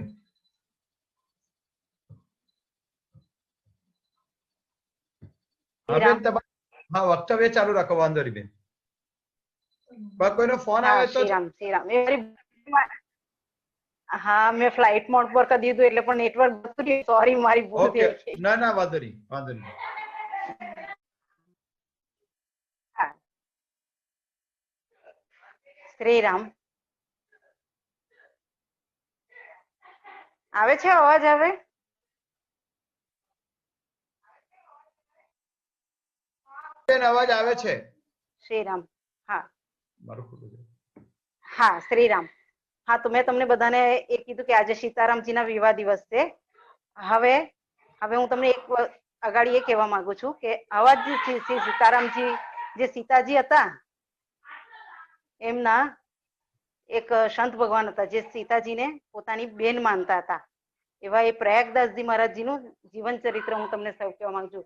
હા બેન, હા વક્તવ્ય ચાલુ રાખો, વાંધો નહીં બેન. કોઈનો ફોન આવે તો શ્રીરામ. હા, મેં ફ્લાઇટ મોડ પર કરી દીધું એટલે પણ નેટવર્ક. સોરી, મારી ભૂલ થઈ ગઈ. ના વાંધો નહીં, વાંધો નહીં. શ્રી રામ. આવે છે અવાજ? આવે? અવાજ આવે છે. શ્રી રામ. હા મારું ખોટું છે. હા, શ્રી રામ. હા, તો મેં તમને બધાને એ કીધું કે આજે સીતારામજીના વિવાહ દિવસ છે. હવે હું તમને એક અગાડી એ કહેવા માંગુ છું કે આવા જ સીતારામજી, જે સીતાજી હતા, એમના એક સંત ભગવાન હતા જે સીતાજીને પોતાની બેન માનતા હતા. એવા એ પ્રયાગદાસજી મહારાજજીનું જીવન ચરિત્ર હું તમને સૌ કહેવા માંગુ છું.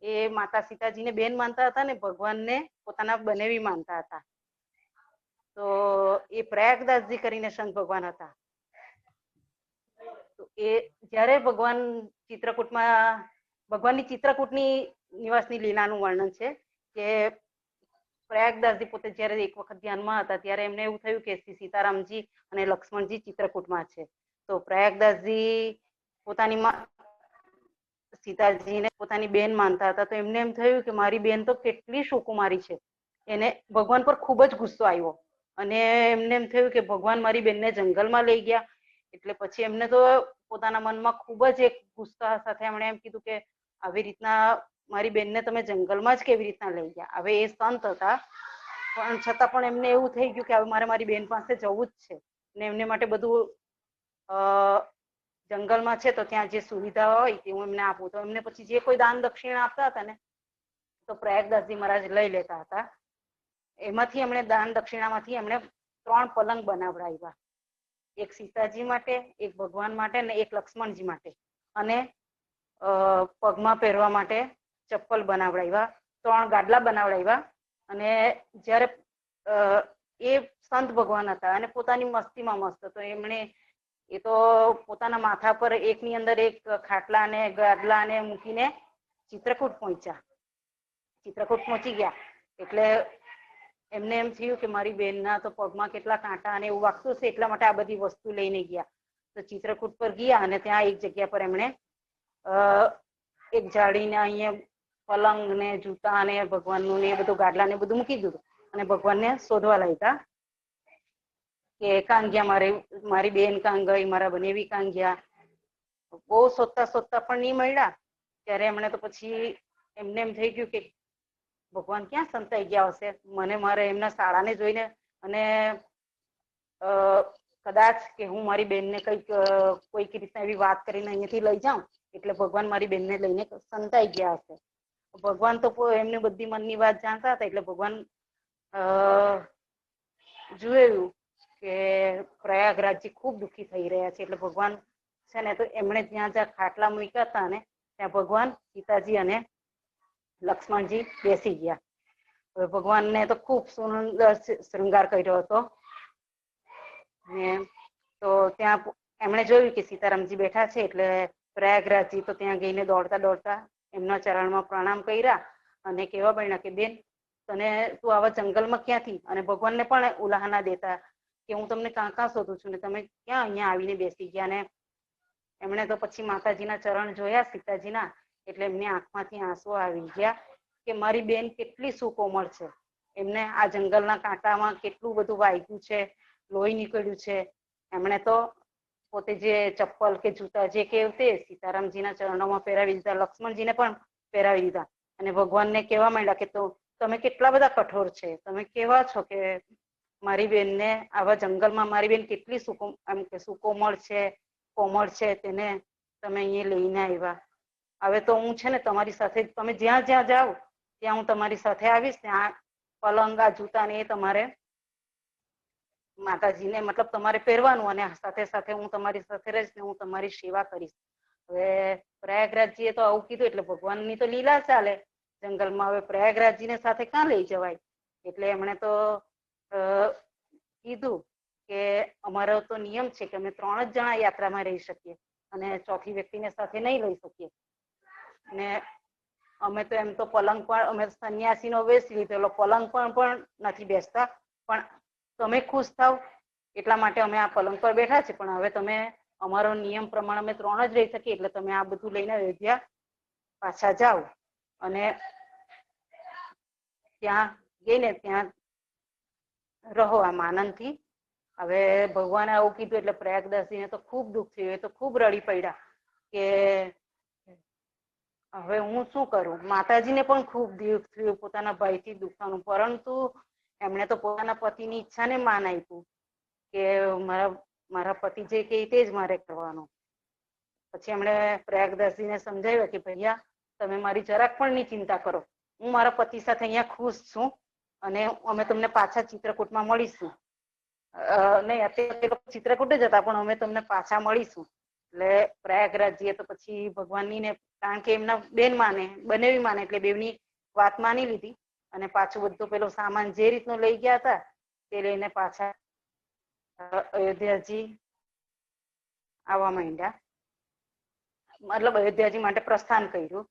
એ માતા સીતાજીને બેન માનતા હતા ને ભગવાનને પોતાના બનેવી માનતા હતા. તો એ પ્રયાગદાસજી કરીને સંત ભગવાન હતા. તો એ જ્યારે ભગવાનની ચિત્રકૂટની નિવાસની લીલાનું વર્ણન છે કે પ્રયાગદાસજી પોતે જ્યારે એક વખત ધ્યાનમાં હતા ત્યારે એમને એવું થયું કે સીતારામજી અને લક્ષ્મણજી ચિત્રકૂટમાં છે. તો પ્રયાગદાસજી સીતાજીને પોતાની બેન માનતા હતા. તો એમને એમ થયું કે મારી બેન તો કેટલી સુકુમારી છે. એને ભગવાન પર ખૂબ જ ગુસ્સો આવ્યો અને એમને એમ થયું કે ભગવાન મારી બેનને જંગલમાં લઈ ગયા. એટલે પછી એમને તો પોતાના મનમાં ખૂબ જ એક ગુસ્સા સાથે એમણે એમ કીધું કે આવી રીતના મારી બેનને તમે જંગલમાં જ કેવી રીતના લઈ ગયા. હવે એ સંત હતા પણ છતાં પણ એમને એવું થઈ ગયું કે હવે મારે મારી બેન પાસે જવું જ છે ને એમને માટે બધું જંગલમાં છે તો ત્યાં જે સુવિધા હોય તે હું એમને આપું. તો એમને પછી જે કોઈ દાન દક્ષિણા આપતા હતા ને તો પ્રયાગદાસજી મહારાજ લઈ લેતા હતા. એમાંથી એમણે દાન દક્ષિણામાંથી એમણે 3 પલંગ બનાવડાવ્યા. એક સીતાજી માટે, એક ભગવાન માટે અને એક લક્ષ્મણજી માટે. અને પગમાં પહેરવા માટે ચપ્પલ બનાવડાવ્યા. 3 ગાદલા બનાવડાવ્યા. અને જ્યારે એ સંત ભગવાન હતા અને પોતાની મસ્તીમાં મસ્ત, તો એમણે એ તો પોતાના માથા પર એકની અંદર એક ખાટલા અને ગાદલા ને મૂકીને ચિત્રકૂટ પહોંચ્યા. ચિત્રકૂટ પહોંચી ગયા એટલે એમને એમ થયું કે મારી બેનના તો પગમાં કેટલા કાંટા અને એવું વાગતું છે, એટલા માટે આ બધી વસ્તુ લઈને ગયા. તો ચિત્રકૂટ પર ગયા અને ત્યાં એક જગ્યા પર એમણે એક જાળીને અહીંયા પલંગ ને જૂતા ને ભગવાનનું ને એ બધું ગાદલા ને બધું મૂકી દીધું અને ભગવાનને શોધવા લાગ્યા કે કાં ગયા મારી બેન, કાં ગઈ મારા બનેવી, કાં ગયા. બહુ શોધતા પણ નહીં મળ્યા. ત્યારે એમણે તો પછી એમને એમ થઈ ગયું કે ભગવાન ક્યાં સંતાઈ ગયા હશે. મને મારે એમના શાળાને જોઈને અને કદાચ કે હું મારી બેનને કોઈક રીતના એવી વાત કરીને અહીંયાથી લઈ જાઉં એટલે ભગવાન મારી બેનને લઈને સંતાઈ ગયા હશે. ભગવાન તો એમને બધી મનની વાત જાણતા હતા. એટલે ભગવાન જોયું કે પ્રયાગરાજજી ખૂબ દુઃખી થઈ રહ્યા છે. એટલે ભગવાન છે ને તો એમણે જ્યાં ખાટલા મૂક્યા હતા ને ત્યાં ભગવાન સીતાજી અને લક્ષ્મણજી બેસી ગયા. હવે ભગવાનને તો ખૂબ સુંદર શૃંગાર કર્યો હતો ને તો ત્યાં એમણે જોયું કે સીતારામજી બેઠા છે. એટલે પ્રયાગરાજજી તો ત્યાં ગઈને દોડતા એમના ચરણમાં પ્રણામ કર્યા અને કહેવા માંડ્યા કે બેન, તું આવા જંગલમાં ક્યાંથી? અને ભગવાનને પણ ઉલાહના દેતા કે હું તમને કાં શોધું છું ને તમે ક્યાં અહીંયા આવીને બેસી ગયા. ને એમણે તો પછી માતાજીના ચરણ જોયા સીતાજીના, એટલે એમની આંખમાંથી આંસુ આવી ગયા કે મારી બેન કેટલી સુકોમળ છે. એમને આ જંગલના કાંટામાં કેટલું બધું વાગ્યું છે, લોહી નીકળ્યું છે. એમણે તો પોતે જે ચપ્પલ કે જૂતા જે કહેતે સીતારામજીના ચરણોમાં પહેરાવી દીધા, લક્ષ્મણજીને પણ પહેરાવી દીધા અને ભગવાનને કહેવા માંડ્યા કે તમે કેટલા બધા કઠોર છે. તમે કેવા છો કે મારી બેનને આવા જંગલમાં મારી બેન કેટલી સુકોમળ છે, કોમળ છે, તેને તમે અહીંયા લઈને આવ્યા. હવે તો હું છે ને તમારી સાથે, તમે જ્યાં જ્યાં જાઓ ત્યાં હું તમારી સાથે આવીશ. ત્યાં પલંગા જૂતા ને એ તમારે માતાજીને મતલબ તમારે પહેરવાનું અને સાથે સાથે હું તમારી સાથે રહીશ ને હું તમારી સેવા કરીશ. હવે પ્રયાગરાજજીએ તો આવું કીધું એટલે ભગવાનની તો લીલા ચાલે જંગલમાં. હવે પ્રયાગરાજજીને સાથે ક્યાં લઈ જવાય? એટલે એમણે તો કીધું કે અમારો તો નિયમ છે કે અમે 3 જ જણા યાત્રામાં રહી શકીએ અને ચોથી વ્યક્તિને સાથે નહીં લઈ શકીએ. ને અમે તો એમ તો પલંગ પણ અમે સંન્યાસીનો વેશ લીધેલો, પલંગ પણ નથી બેસતા, પણ તમે ખુશ થાવ એટલા માટે અમે આ પલંગ પર બેઠા છે. પણ હવે તમે અમારો નિયમ પ્રમાણે અમે 3 જ રહી શકીએ એટલે તમે આ બધું લઈને અયોધ્યા પાછા જાઓ. અને ત્યાં ગઈને ત્યાં રહો આમ આનંદથી. હવે ભગવાને આવું કીધું એટલે પ્રયાગદાસીને તો ખૂબ દુઃખ થયું, એ તો ખૂબ રડી પડ્યા કે હવે હું શું કરું. માતાજીને પણ ખૂબ દુઃખ થયું પોતાના ભાઈથી દુખવાનું, પરંતુ એમણે તો પોતાના પતિની ઈચ્છાને માન આપ્યું કે મારા પતિ જે કહે તે જ મારે કરવાનું. પછી એમણે પ્રયાગદાસીને સમજાવ્યા કે ભૈયા તમે મારી જરાક પણ ની ચિંતા કરો, હું મારા પતિ સાથે અહીંયા ખુશ છું અને અમે તમને પાછા ચિત્રકૂટમાં મળીશું. નહીં, અત્યારે ચિત્રકૂટ જ હતા પણ અમે તમને પાછા મળીશું. એટલે પ્રયાગરાજજીએ તો પછી ભગવાનની ને, કારણ કે એમના બેન માને, બનેવી માને, એટલે બેવની વાત માની લીધી અને પાછું બધું પેલો સામાન જે રીતનું લઈ ગયા હતા તે લઈને પાછા અયોધ્યાજી આવવા માંડ્યા. મતલબ અયોધ્યાજી માટે પ્રસ્થાન કર્યું.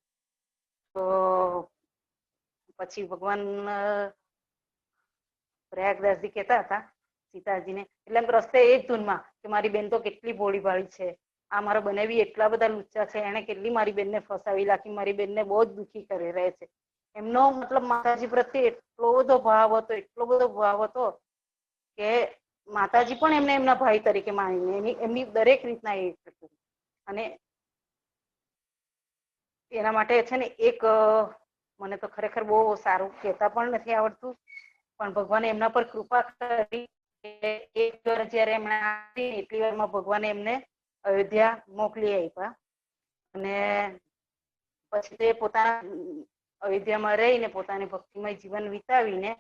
તો પછી ભગવાન પ્રયાગદાસજી કહેતા હતા સીતાજીને, એટલે એમ રસ્તે એ જ ધૂનમાં કે મારી બેન તો કેટલી ભોળી ભાળી છે, આ મારા બનેવી એટલા બધા લુચ્ચા છે, એને કેટલી મારી બેનને ફસાવી રાખી, મારી બેનને બહુ જ દુઃખી કરી રહે છે. એમનો મતલબ માતાજી પ્રત્યે એટલો બધો ભાવ હતો, એટલો બધો ભાવ હતો કે માતાજી પણ એમને એમના ભાઈ તરીકે માનીને એમની દરેક રીતના એ કરતું. અને એના માટે છે ને એક મને તો ખરેખર બહુ સારું કહેતા પણ નથી આવડતું, પણ ભગવાને એમના પર કૃપા કરી. એક વાર જયારે એમણે એટલી વારમાં ભગવાને એમને અયોધ્યા મોકલી આપ્યા અને પછી તે પોતાના અયોધ્યામાં રહીને પોતાની ભક્તિમય જીવન વિતાવીને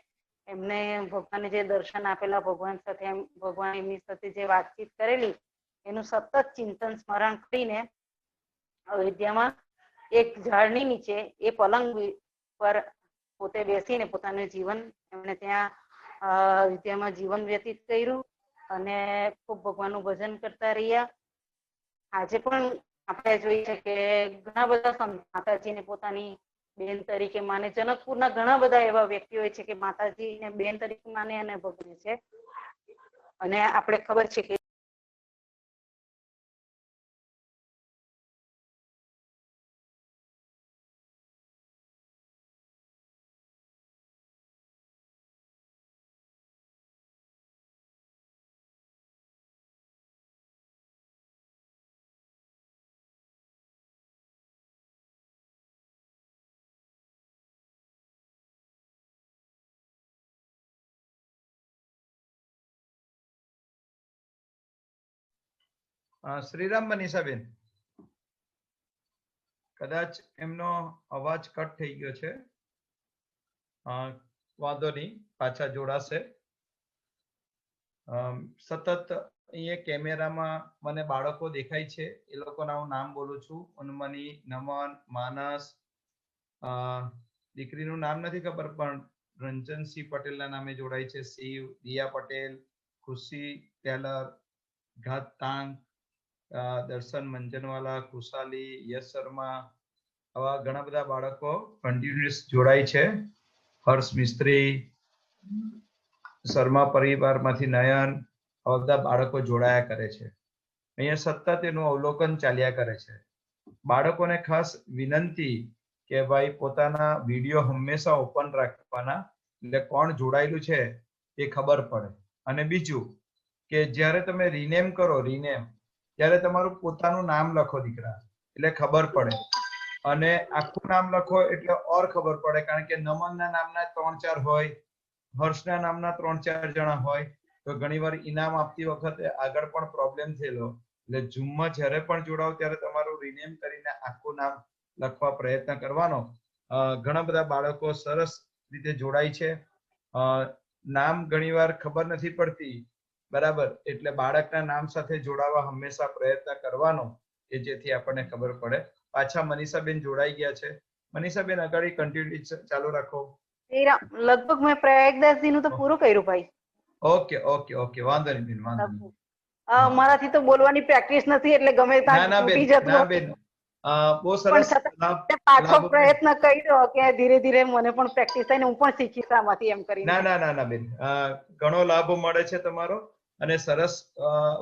એમને ભગવાને જે દર્શન આપેલા, ભગવાન સાથે ભગવાન એમની સાથે જે વાતચીત કરેલી એનું સતત ચિંતન સ્મરણ કરીને અયોધ્યામાં એક ઝાડની નીચે એ પલંગ પર પોતે બેસીને પોતાનું જીવન એમણે ત્યાં અયોધ્યામાં જીવન વ્યતીત કર્યું અને ખૂબ ભગવાનનું ભજન કરતા રહ્યા. આજે પણ આપણે જોઈએ કે ઘણા બધા સંત માતાજીને પોતાની બેન તરીકે માને. જનકપુરના ઘણા બધા એવા વ્યક્તિ હોય છે કે માતાજીને બેન તરીકે માને અને ભગવે છે. અને આપણે ખબર છે કે શ્રીરામ મનીષાબેન, કદાચ એમનો અવાજ કટ થઈ ગયો છે. વાંધો નહીં, પાછા જોડાશે. સતત અહીંયા કેમેરામાં મને બાળકો દેખાય છે, એ લોકોના હું નામ બોલું છું. ઉન્મની, નમન, માનસ, દીકરીનું નામ નથી ખબર પણ રંજનસિંહ પટેલના નામે જોડાય છે, શિવ, દિયા પટેલ, ખુશી ટેલર, ઘાતાંગ, દર્શન મંજનવાલા, ખુશાલી, યશ શર્મા, આવા ઘણા બધા બાળકો કન્ટિન્યુઅસ જોડાય છે. હર્ષ મિસ્ત્રી, શર્મા પરિવારમાંથી નયન, આવા બધા બાળકો જોડાયા કરે છે. અહીંયા સતત એનું અવલોકન ચાલ્યા કરે છે. બાળકોને ખાસ વિનંતી કે ભાઈ પોતાના વિડીયો હંમેશા ઓપન રાખવાના, એટલે કોણ જોડાયેલું છે એ ખબર પડે. અને બીજું કે જ્યારે તમે રીનેમ કરો, ત્યારે તમારું પોતાનું નામ લખો દીકરા, એટલે ખબર પડે. અને આખું નામ લખો એટલે ઓર ખબર પડે, કારણ કે નમનના નામના 3-4 હોય, હર્ષના નામના 3-4 જણા હોય, તો ઘણીવાર ઇનામ આપતી વખતે આગળ પણ પ્રોબ્લેમ થયેલો. એટલે ઝૂમમાં જ્યારે પણ જોડાવ ત્યારે તમારું રીનેમ કરીને આખું નામ લખવા પ્રયત્ન કરવાનો. ઘણા બધા બાળકો સરસ રીતે જોડાય છે. નામ ઘણીવાર ખબર નથી પડતી, બરાબર, એટલે બાળકના નામ સાથે જોડાવા હંમેશા પ્રયત્ન કરવાનો કે જેથી આપણને ખબર પડે. પાછા મનીષાબેન જોડાઈ ગયા છે. મનીષાબેન આગળ કન્ટિન્યુ ચાલુ રાખો. લગભગ મેં પ્રયાગદાસજી નું તો પૂરું કર્યું ભાઈ. ઓકે, વાંધો નહીં બેન, વાંધો નહીં. મારાથી તો બોલવાની પ્રેક્ટિસ નથી એટલે ગમે ત્યાં તૂટી જતું. ના બેન, બહુ સરસ. પાછો પ્રયત્ન કર્યો કે ધીરે ધીરે મને પણ પ્રેક્ટિસ થાય ને હું પણ શીખીશ આમાંથી એમ કરીને. ના બેન, ઘણો લાભ મળે છે તમારો અને સરસ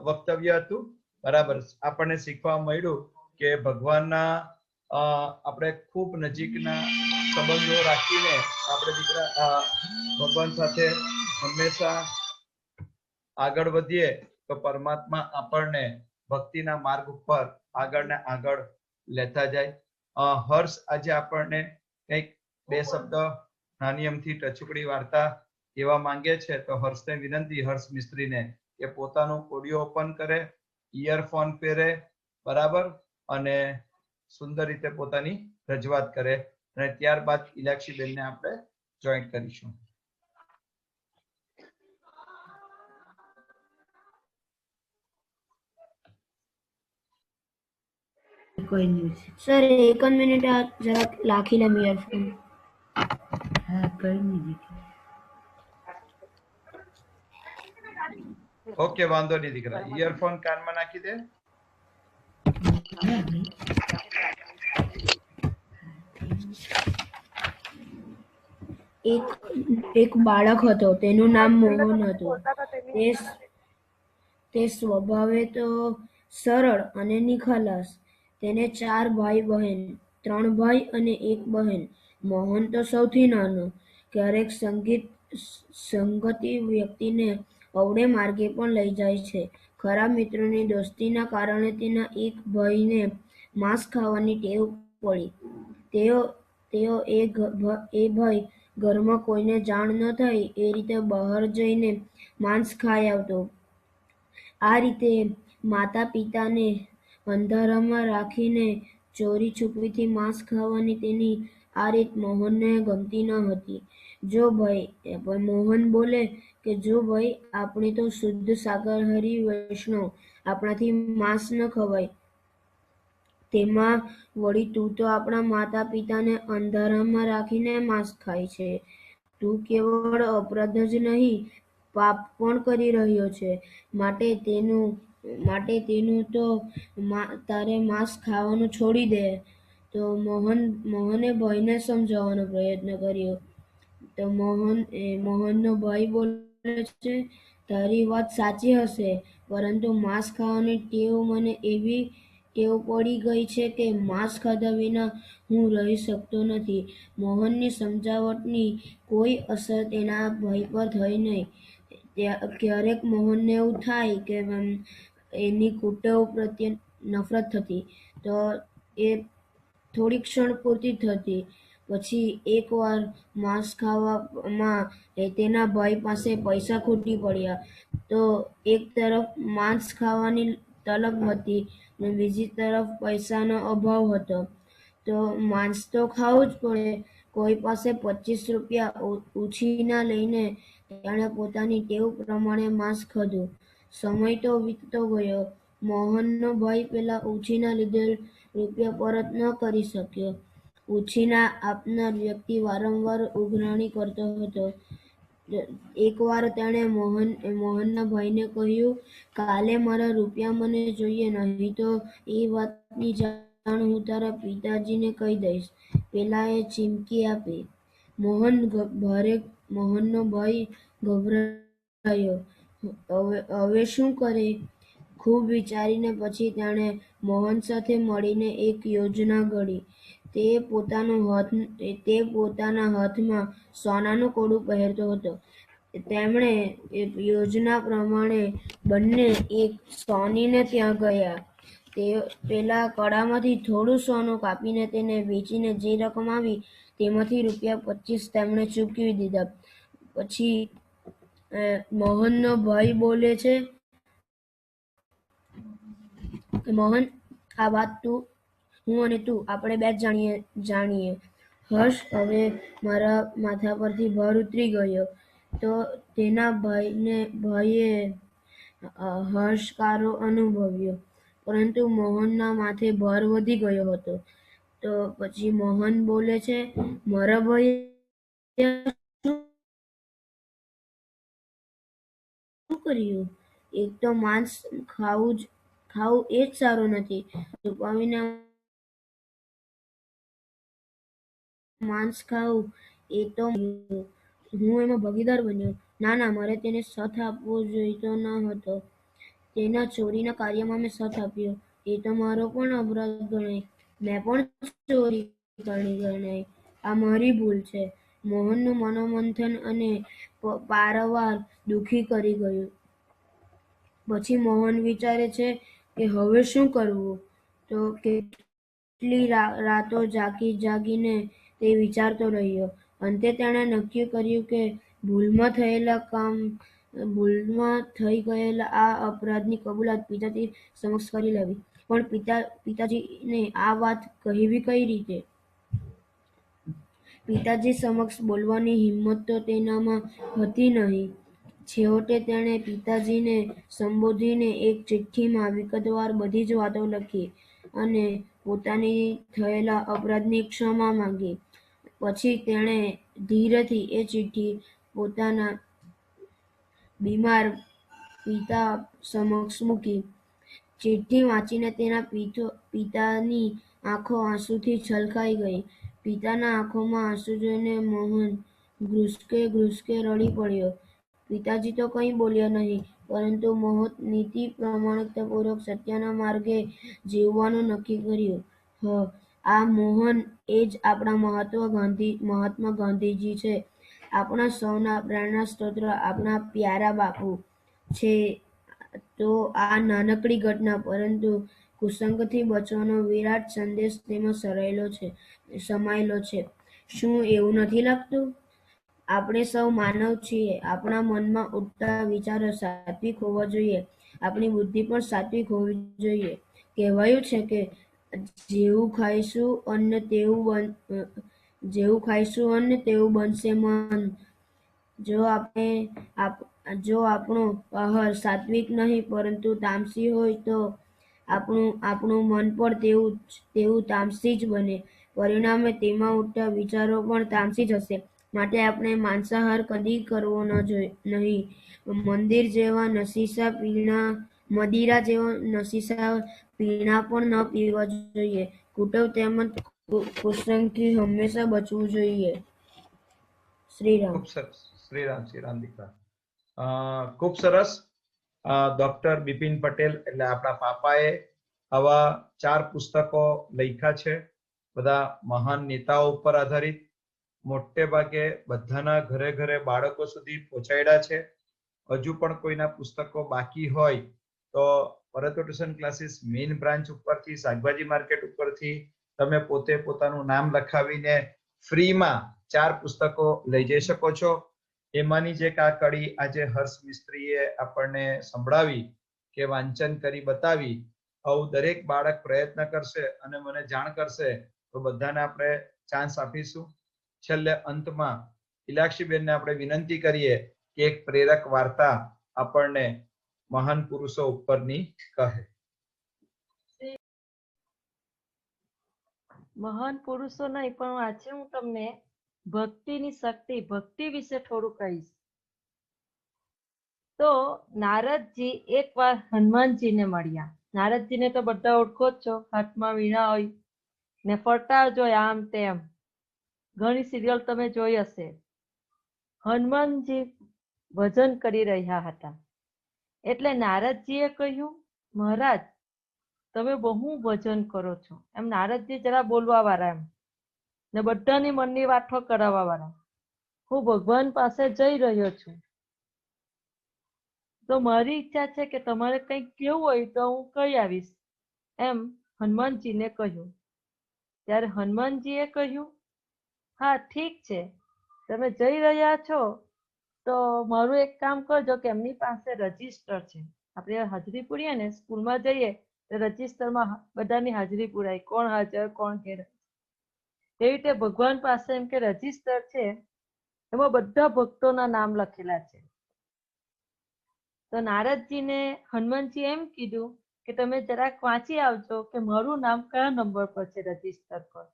વક્તવ્ય હતું. બરાબર, આપણને શીખવા મળ્યું કે ભગવાનના આપણે ખૂબ નજીકના સંબંધો રાખીને આપણે દીકરા ભગવાન સાથે હંમેશા આગળ વધીએ તો પરમાત્મા આપણને ભક્તિના માર્ગ ઉપર આગળ ને આગળ લેતા જાય. હર્ષ આજે આપણને કંઈક બે શબ્દ નાની અમથી ટચુકડી વાર્તા એવા માંગે છે, તો હર્ષને વિનંતી, હર્ષ મિસ્ત્રીને, કે પોતાનું ઓડિયો ઓપન કરે, ઇયરફોન પહેરે, બરાબર, અને સુંદર રીતે પોતાની રજૂઆત કરે, અને ત્યારબાદ ઇલાક્ષીબેનને આપણે જોઈન્ટ કરીશું. સર 1 મિનિટ જરાક લાખી લેમ ઇયરફોન. ઓકે, વાંધો નહીં દીકરા, ઇયરફોન કાનમાં નાખી દે. એક બાળક હતો, તેનું નામ મોહન હતું. તે સ્વભાવે તો સરળ અને નિખાલસ. તેને 4 ભાઈ બહેન, 3 ભાઈ અને 1 બહેન. મોહન તો સૌથી નાનો. ક્યારેક સંગતિ વ્યક્તિને અવળે માર્ગે પણ લઈ જાય છે. ખરાબ મિત્રોની દોસ્તીના કારણે તેના એક ભાઈને માંસ ખાવાની ટેવ પડી. તેઓ એ ભાઈ ઘરમાં કોઈને જાણ ન થાય એ રીતે બહાર જઈને માંસ ખાઈ આવતો. આ રીતે માતા પિતાને અંધારામાં રાખીને ચોરી છુપીથી માંસ ખાવાની તેની આ રીત મોહનને ગમતી ન હતી. મોહન બોલે કે જો ભાઈ, આપણે તો શુદ્ધ શાકાહારી વૈષ્ણવ, આપણાથી માંસ ન ખવાય. તેમાં વળી તું તો આપણા માતા પિતાને અંધારામાં રાખીને માંસ ખાય છે. તું કેવળ અપરાધ જ નહીં, પાપ પણ કરી રહ્યો છે. માટે તેનું તો તારે માંસ ખાવાનું છોડી દે. તો મોહને ભાઈને સમજાવવાનો પ્રયત્ન કર્યો. તો મોહનનો ભાઈ બોલે છે, તારી વાત સાચી હશે, પરંતુ માંસ ખાવાની ટેવ મને એવી ટેવ પડી ગઈ છે કે માંસ ખાધા વિના હું રહી શકતો નથી. મોહનની સમજાવટની કોઈ અસર તેના ભાઈ પર થઈ નહીં. ક્યારેક મોહનને એવું થાય કે એની કુટુંબ પ્રત્યે નફરત થતી, તો એ થોડી ક્ષણ પૂરતી થતી. પછી એકવાર માંસ ખાવામાં તેના ભાઈ પાસે પૈસા ખૂટી પડ્યા. તો એક તરફ માંસ ખાવાની તલબ હતી ને બીજી તરફ પૈસાનો અભાવ હતો. તો માંસ તો ખાવું જ પડે. કોઈ પાસે 25 રૂપિયા ઉછીના લઈને તેણે પોતાની ટેવ પ્રમાણે માંસ ખાધું. સમય તો વીતતો ગયો. મોહનનો ભાઈ પેલા ઉછીના લીધેલ રૂપિયા પરત ન કરી શક્યો. ઉછીના આપનાર વ્યક્તિ વારંવાર ઉઘરાણી કરતો હતો. એકવાર તેણે મોહનના ભાઈને કહ્યું, કાલે મારા રૂપિયા મને જોઈએ, નહીં તો એ વાતની જાણ હું તારા પિતાજીને કહી દઈશ. પેલાએ ચીમકી આપી. મોહનનો ભાઈ ગભરાયો. હવે શું કરે? ખૂબ વિચારીને પછી તેણે મોહન સાથે મળીને એક યોજના ઘડી. તે પોતાના હાથમાં સોનાનું કોડું પહેરતો હતો. તેમણે યોજના પ્રમાણે બંને એક સોનીને ત્યાં ગયા. પેલા કડામાંથી થોડું સોનું કાપીને તેને વેચીને જે રકમ આવી તેમાંથી રૂપિયા 25 તેમણે ચૂકવી દીધા. પછી મોહનનો ભાઈ બોલે છે કે મોહન, આ વાત હું અને તું આપણે બે જ જાણીએ. હર્ષ, હવે મારા માથા પરથી ભાર ઉતરી ગયો. તો તેના ભાઈએ હર્ષકારો અનુભવ્યો, પરંતુ મોહનના માથે ભાર વધી ગયો હતો. તો પછી મોહન બોલે છે, મારા ભાઈએ શું કર્યું? એક તો માંસ ખાવું એ જ સારું નથી, છુપાવીને માંસ ખાવું એ તો હું એમાં ભાગીદાર બન્યો. ના, મારે તેને સાથ આપવો જોઈતો ન હતો. તેના ચોરીના કાર્યમાં મેં સાથ આપ્યો. એ તો મારો પણ અપરાધ ગણાય. મેં પણ ચોરી કરી ગણાય. આ મારી ભૂલ છે. મોહનનું મનોમંથન અને પારાવાર દુઃખી કરી ગયું. પછી મોહન વિચારે છે કે હવે શું કરવું. તો કેટલી રાતો જાગીને તે વિચારતો રહ્યો. અંતે તેણે નક્કી કર્યું કે ભૂલમાં થઈ ગયેલા આ અપરાધની કબૂલાત પિતાજી સમક્ષ કરી લેવી. પણ પિતાજીને આ વાત કહેવી કઈ રીતે? પિતાજી સમક્ષ બોલવાની હિંમત તો તેનામાં હતી નહીં. છેવટે તેણે પિતાજીને સંબોધીને એક ચિઠ્ઠીમાં વિગતવાર બધી જ વાતો લખી અને પોતાની થયેલા અપરાધની ક્ષમા માંગી. પછી તેણે ધીરેથી એ ચિઠ્ઠી પોતાના બીમાર પિતા સમક્ષ મૂકી. ચિઠ્ઠી વાંચીને તેના પિતાની આંખો આંસુથી છલકાઈ ગઈ. પિતાના આંખોમાં આંસુ જોઈને મોહન ઘ્રુસકે રડી પડ્યો. પિતાજી તો કંઈ બોલ્યા નહીં, પરંતુ નીતિ પ્રામાણિકતાપૂર્વક સત્યના માર્ગે જીવવાનું નક્કી કર્યું. આ મોહન એ જ આપણા મહાત્મા ગાંધીજી છે, આપણા સૌના પ્રેરણા સ્ત્રોત, આપણા પ્યારા બાપુ છે. તો આ નાનકડી ઘટના, પરંતુ કુસંગથી બચવાનો વિરાટ સંદેશ તેમાં સમાયેલો છે. શું એવું નથી લાગતું? આપણે સૌ માનવ છીએ. આપણા મનમાં ઉઠતા વિચારો સાત્વિક હોવા જોઈએ. આપણી બુદ્ધિ પણ સાત્વિક હોવી જોઈએ. કહેવાયું છે કે જેવું ખાઈશું અન્ન તેવું બનશે મન. જો આપણો આહાર સાત્વિક નહીં પરંતુ તામસી હોય તો આપણું મન પણ તેવું તામસી જ બને. પરિણામે તેમાં ઉઠતા વિચારો પણ તામસી જ હશે. માટે આપણે માંસાહાર કદી કરવો નહીં. મદિરા જેવા નશીસા પીણા પણ ન પીવા જોઈએ. કુટુંબ તેમજ કુસંગથી હંમેશા બચવું જોઈએ. શ્રીરામ. ખૂબ સરસ. શ્રીરામ દીકરા. ખૂબ સરસ. ડોક્ટર બિપિન પટેલ એટલે આપણા પાપાએ આવા 4 પુસ્તકો લખ્યા છે, બધા મહાન નેતાઓ ઉપર આધારિત. મોટે ભાગે બધાના ઘરે બાળકો સુધી પહોંચાડ્યા છે. હજુ પણ કોઈના પુસ્તકો બાકી હોય તો પરતો ટ્યુશન ક્લાસીસ મેઇન બ્રાન્ચ ઉપરથી, શાકભાજી માર્કેટ ઉપરથી તમે પોતે પોતાનું નામ લખાવીને ફ્રીમાં 4 પુસ્તકો લઈ જઈ શકો છો. એમાંની જે આ કડી આજે હર્ષ મિસ્ત્રીએ આપણને સંભળાવી કે વાંચન કરી બતાવી, આવું દરેક બાળક પ્રયત્ન કરશે અને મને જાણ કરશે તો બધાને આપણે ચાન્સ આપીશું. છેલ્લે અંતમાં ઇલાક્ષીબેનને આપણે વિનંતી કરીએ કે એક પ્રેરક વાર્તા આપણને મહાન પુરુષો ઉપરની કહે. મહાન પુરુષો નહીં, પણ આજે હું તમને ભક્તિની શક્તિ, ભક્તિ વિશે થોડું કહીશ. તો નારદજી એકવાર હનુમાનજીને મળ્યા. નારદજીને તો બધા ઓળખો જ છો, હાથમાં વીણા હોય ને ફરતા જ હોય આમ તેમ. ઘણી સિરિયલ તમે જોઈ હશે. હનુમાનજી ભજન કરી રહ્યા હતા. એટલે નારદજીએ કહ્યું, મહારાજ તમે બહુ ભજન કરો છો. એમ નારદજી જરા બોલવા વાળા એમ ને બધાની મનની વાતો કરાવવા વાળા. હું ભગવાન પાસે જઈ રહ્યો છું, તો મારી ઈચ્છા છે કે તમારે કંઈક કેવું હોય તો હું કહી આવીશ, એમ હનુમાનજીને કહ્યું. ત્યારે હનુમાનજીએ કહ્યું, હા ઠીક છે, તમે જઈ રહ્યા છો તો મારું એક કામ કરજો કે એમની પાસે રજીસ્ટર છે. આપણે હાજરી પૂરીએ ને, સ્કૂલમાં જઈએ તો રજીસ્ટરમાં બધાની હાજરી પૂરાય, કોણ હાજર કોણ ગેર. એવી રીતે ભગવાન પાસે એમ કે રજીસ્ટર છે, એમાં બધા ભક્તોના નામ લખેલા છે. તો નારદજીને હનુમાનજી એમ કીધું કે તમે જરાક વાંચી આવજો કે મારું નામ કયા નંબર પર છે રજીસ્ટર પર.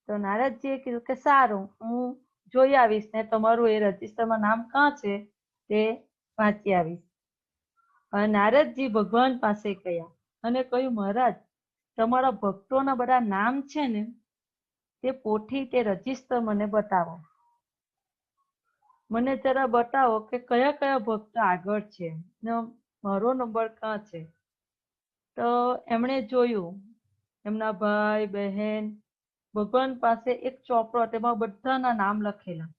તો નારદજીએ કીધું કે સારું, હું જોઈ આવીશ ને તમારું એ રજીસ્ટરમાં નામ ક્યાં છે તે વાંચી આવીશ. અને નારદજી ભગવાન પાસે ગયા અને કહ્યું, મહારાજ તમારા ભક્તોના બધા નામ છે ને તે પોથી તે રજીસ્ટર મને બતાવો. મને જરા બતાવો કે કયા કયા ભક્ત આગળ છે ને મારો નંબર ક્યાં છે. તો એમણે જોયું, એમના ભાઈ બહેન ભગવાન પાસે એક ચોપડો, તેમાં બધાના નામ લખેલા.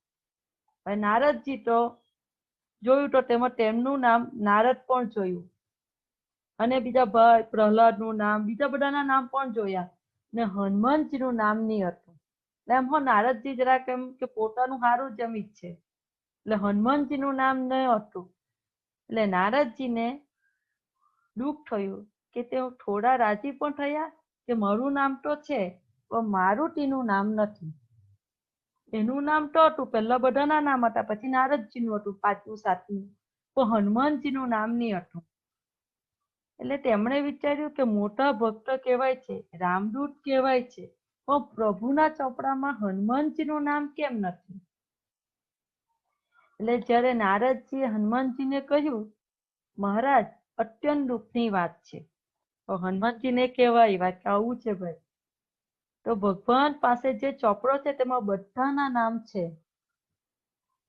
નારદજી તો જોયું તો તેમાં તેમનું નામ નારદ પણ જોયું અને બીજા ભાઈ પ્રહલાદનું નામ, બીજા બધાના નામ પણ જોયા ને હનુમાનજીનું નામ નહીં હતું. એટલે એમ નારદજી જરાક એમ કે પોતાનું સારું જ એમ ઈચ્છે, એટલે હનુમાનજીનું નામ ન હતું. એટલે નારદજીને દુઃખ થયું કે તેઓ થોડા રાજી પણ થયા કે મારું નામ તો છે પણ મારુતિનું નામ નથી. એનું નામ તો હતું, પહેલા બધાના નામ હતા, પછી નારદજીનું હતું, 5મું 7મું, પણ હનુમાનજીનું નામ નહીં હતું. એટલે તેમણે વિચાર્યું કે મોટા ભક્ત કહેવાય છે, રામદૂત કહેવાય છે, પણ પ્રભુના ચોપડામાં હનુમાનજીનું નામ કેમ નથી? એટલે જ્યારે નારદજીએ હનુમાનજીને કહ્યું, મહારાજ અત્યંત દુઃખની વાત છે. તો હનુમાનજીને કહેવાય વાત કે આવું છે ભાઈ, તો ભગવાન પાસે જે ચોપડો છે તેમાં બધાના નામ છે,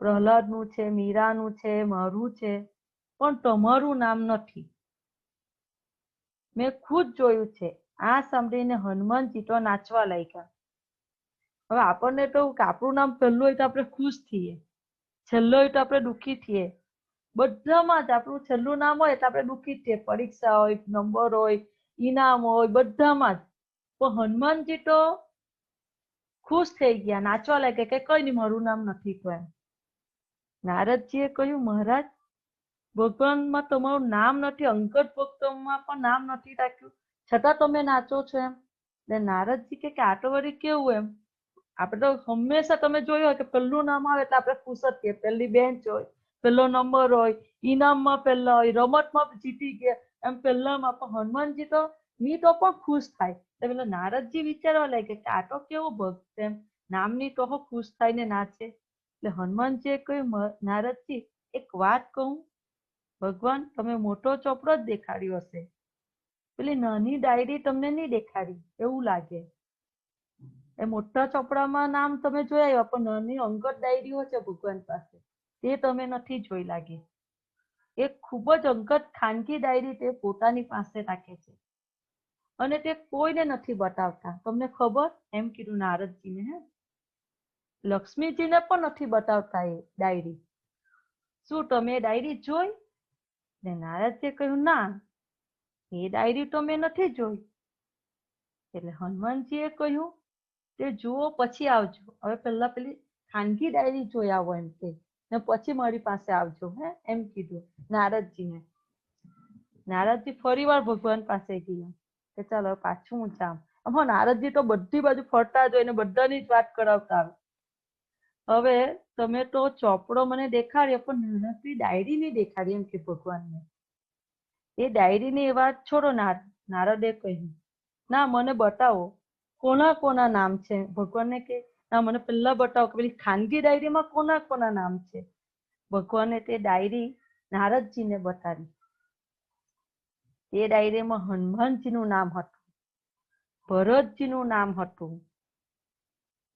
પ્રહલાદનું છે, મીરાનું છે, મારું છે, પણ તમારું નામ નથી. મેં ખુદ જોયું છે. આ સાંભળીને હનુમાનજી તો નાચવા લાગ્યા. હવે આપણને તો આપણું નામ પહેલું હોય તો આપણે ખુશ થઈએ, છેલ્લું હોય તો આપણે દુઃખી થઈએ. બધામાં જ આપણું છેલ્લું નામ હોય એટલે આપણે દુઃખી થઈએ. પરીક્ષા હોય, નંબર હોય, ઇનામ હોય, બધામાં જ. પણ હનુમાનજી તો ખુશ થઈ ગયા, નાચવા લાગ્યા કે કઈ નહીં, મારું નામ નથી તો એમ. નારદજીએ કહ્યું, મહારાજ ભગવાનમાં તમારું નામ નથી, અંગત ભક્તોમાં પણ નામ નથી રાખ્યું, છતાં તમે નાચો છો એમ. એટલે નારદજી કે આ તો વળી કેવું એમ, આપણે તો હંમેશા તમે જોયું હોય કે પહેલું નામ આવે એટલે આપણે ખુશ જ થઈએ, પહેલી બેન્ચ હોય, પહેલો નંબર હોય, ઇનામમાં પહેલા હોય, રમતમાં જીતી ગયા એમ પહેલામાં. પણ હનુમાનજી તો ની તો પણ ખુશ થાય. એટલે નારદજી વિચારવા લાગે કે આ તો કેવો ભક્ત એમ, નામની તો ખુશ થાય ને નાચે. એટલે હનુમાનજીએ કહ્યું, નારદજી એક વાત કહું, ભગવાન તમે મોટો ચોપડો જ દેખાડ્યો હશે, પેલી નાની ડાયરી તમને નહીં દેખાડી એવું લાગે. એ મોટા ચોપડામાં નામ તમે જોઈ આવ્યા, પણ નાની અંગત ડાયરીઓ છે ભગવાન પાસે, તે તમે નથી જોઈ લાગે. એક ખૂબ જ અંગત ખાનગી ડાયરી તે પોતાની પાસે રાખે છે અને તે કોઈને નથી બતાવતા. તમને ખબર? એમ કીધું નારદજીને. હે, લક્ષ્મીજીને પણ નથી બતાવતા એ ડાયરી. શું તમે ડાયરી જોઈ? ને નારદજીએ કહ્યું, ના, એ ડાયરી તો મેં નથી જોઈ. એટલે હનુમાનજીએ કહ્યું, તે જુઓ પછી આવજો. હવે પહેલા પેલી ખાનગી ડાયરી જોઈ આવો એમ કે, ને પછી મારી પાસે આવજો. હે, એમ કીધું નારદજીને. નારદજી ફરી વાર ભગવાન પાસે ગયા કે ચાલો પાછું હું જામ. નારદજી તો બધી બાજુ ફરતા જ હોય ને બધાની જ વાત કરાવતા આવે. હવે તમે તો ચોપડો મને દેખાડ્યો પણ નાનકડી ડાયરી નહીં દેખાડી એમ કે ભગવાનને. એ ડાયરીની વાત છોડો. નારદે કહ્યું, ના મને બતાવો કોના કોના નામ છે. ભગવાનને કે ના મને પહેલા બતાવો કે પેલી ખાનગી ડાયરીમાં કોના કોના નામ છે. ભગવાને તે ડાયરી નારદજીને બતાવી. એ ડાયરીમાં હનુમાનજીનું નામ હતું, ભરતજીનું નામ હતું,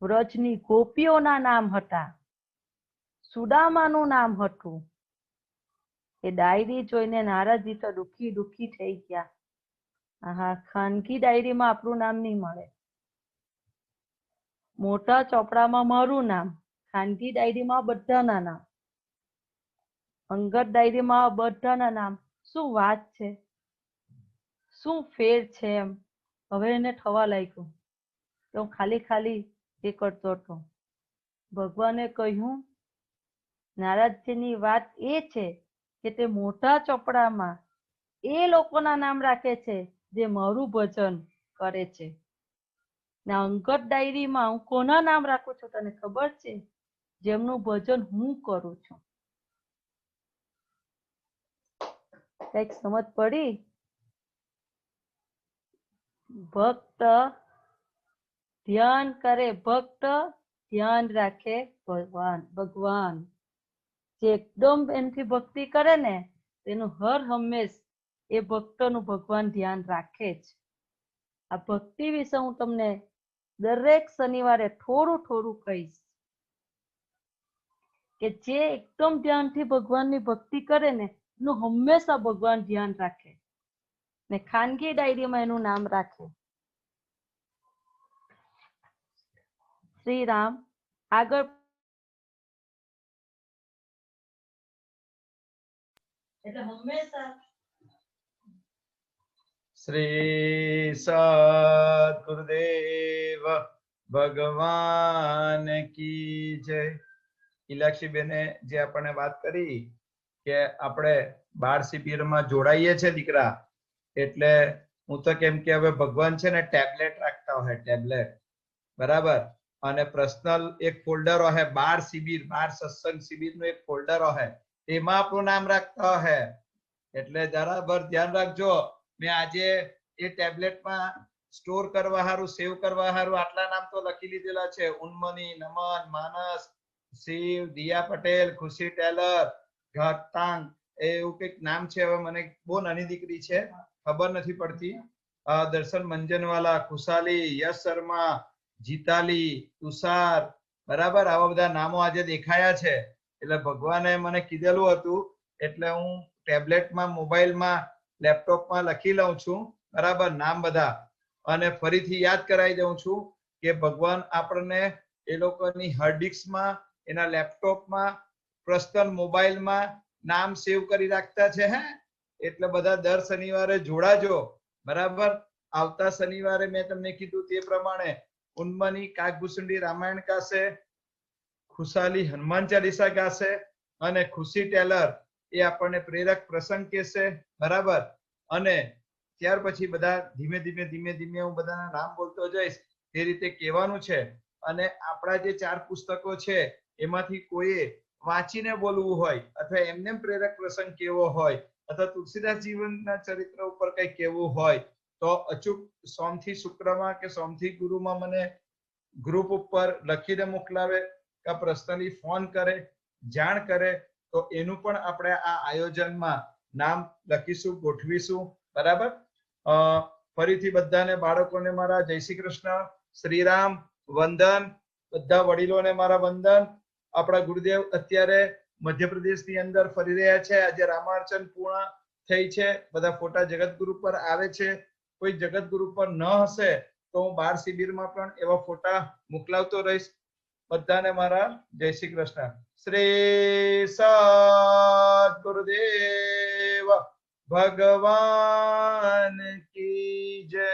વ્રજની ગોપીઓના નામ હતા, સુદામાનું નામ હતું. એ ડાયરી જોઈને નારદજી તો દુઃખી દુઃખી થઈ ગયા. હા, ખાનગી ડાયરીમાં આપણું નામ નહીં મળે, મોટા ચોપડામાં મારું નામ, ખાનગી ડાયરીમાં બધાના નામ, અંગત ડાયરીમાં બધાના નામ. શું વાત છે, શું ફેર છે એમ. હવે એને થવા લાગ્યું તો ખાલી ખાલી એ કરતો હતો. ભગવાને કહ્યું, નારદજીની વાત એ છે કે તે મોટા ચોપડામાં એ લોકોના નામ રાખે છે જે મારું ભજન કરે છે, ને અંગત ડાયરીમાં હું કોના નામ રાખું છું તને ખબર છે? જેમનું ભજન હું કરું છું. કઈક સમજ પડી? ભક્ત ધ્યાન કરે, ભક્ત ધ્યાન રાખે ભગવાન. જે એકદમ એમથી ભક્તિ કરે ને તેનું હર હંમેશ એ ભક્તનું ભગવાન ધ્યાન રાખે જ. આ ભક્તિ વિશે હું તમને દરેક શનિવારે થોડું થોડું કહીશ કે જે એકદમ ધ્યાનથી ભગવાનની ભક્તિ કરે ને એનું હંમેશા ભગવાન ધ્યાન રાખે ને ખાનગી ડાયરીમાં એનું નામ રાખે. શ્રી રામ. આગળ એટલે હંમેશા શ્રી સદગુરુદેવ ભગવાન કી જય. ઇલાક્ષીબેને જે આપણને વાત કરી કે આપણે બાળ શિબિરમાં જોડાઈએ છે દીકરા, એટલે હું તો કેમ કે હવે ભગવાન છે ને ટેબ્લેટ રાખતા હોય, ટેબ્લેટ, બરાબર, અને પર્સનલ એક ફોલ્ડર હોય, બાળ શિબિર, બાળ સત્સંગ શિબિરનું એક ફોલ્ડર હોય, એમાં આપણું નામ રાખતા હોય. એટલે બરાબર ધ્યાન રાખજો. મેં આજે એ ટેબ્લેટમાં સ્ટોર કરવા હારું, સેવ કરવા હારું આટલા નામ તો લખી લીધેલા છે. ઉન્મની, નમન, માનસ, શિવ, દિયા પટેલ, ખુશી ટેલર, ઘાતાંગ, એવું કઈક નામ છે. હવે મને બહુ નાની દીકરી છે, ખબર નથી પડતી. દર્શન મંજનવાલા, ખુશાલી, યશ શર્મા, જીતાલી, તુષાર, બરાબર, આવા બધા નામો આજે દેખાયા છે. એટલે ભગવાને મને કીધેલું હતું, એટલે હું ટેબ્લેટમાં, મોબાઈલમાં, લેપટોપમાં લખી લઉં છું, બરાબર, નામ બધા, અને ફરીથી યાદ કરાવી દઉં છું કે ભગવાન આપણને એ લોકોની હાર્ડ ડિસ્કમાં, એના લેપટોપમાં, પર્સનલ મોબાઈલમાં નામ સેવ કરી રાખતા છે. હે, એટલે બધા દર શનિવારે જોડાજો, બરાબર. આવતા શનિવારે મેં તમને કીધું તે પ્રમાણે ઉન્મની કાગભૂસુંડી રામાયણ ગાશે, ખુશાલી હનુમાન ચાલીસા ગાશે, અને ખુશી ટેલર એ આપણને પ્રેરક પ્રસંગ કહેશે, બરાબર. અને ત્યાર પછી બધા ધીમે ધીમે હું બધાના નામ બોલતો જઈશ, એ રીતે કહેવાનું છે. અને આપણા જે 4 પુસ્તકો છે એમાંથી કોઈએ વાંચીને બોલવું હોય, અથવા એમને પ્રેરક પ્રસંગ કેવો હોય, અથવા તુલસીદાસ જીવનના ચરિત્ર ઉપર કઈ કહેવું હોય, તો અચૂક સોમથી શુક્રમાં કે સોમથી ગુરુમાં મને ગ્રુપ ઉપર લખીને મોકલાવે કે પર્સનલી ફોન કરે, જાણ કરે, તો એનું પણ આપણે આ આયોજનમાં નામ લખીશું, ગોઠવીશું, બરાબર. ફરીથી બધાને, બાળકોને મારા જય શ્રી કૃષ્ણ, શ્રીરામ, વંદન. બધા વડીલોને મારા વંદન. આપણા ગુરુદેવ અત્યારે મધ્યપ્રદેશની અંદર ફરી રહ્યા છે. આજે રામાર્ચન પૂર્ણ થઈ છે. બધા ફોટા જગતગુરુ પર આવે છે. કોઈ જગતગુરુ પર ન હશે તો હું બાળ શિબિરમાં પણ એવા ફોટા મોકલાવતો રહીશ. બધાને મારા જય શ્રી કૃષ્ણ. શ્રી સદગુરુદેવ ભગવાન કી જય.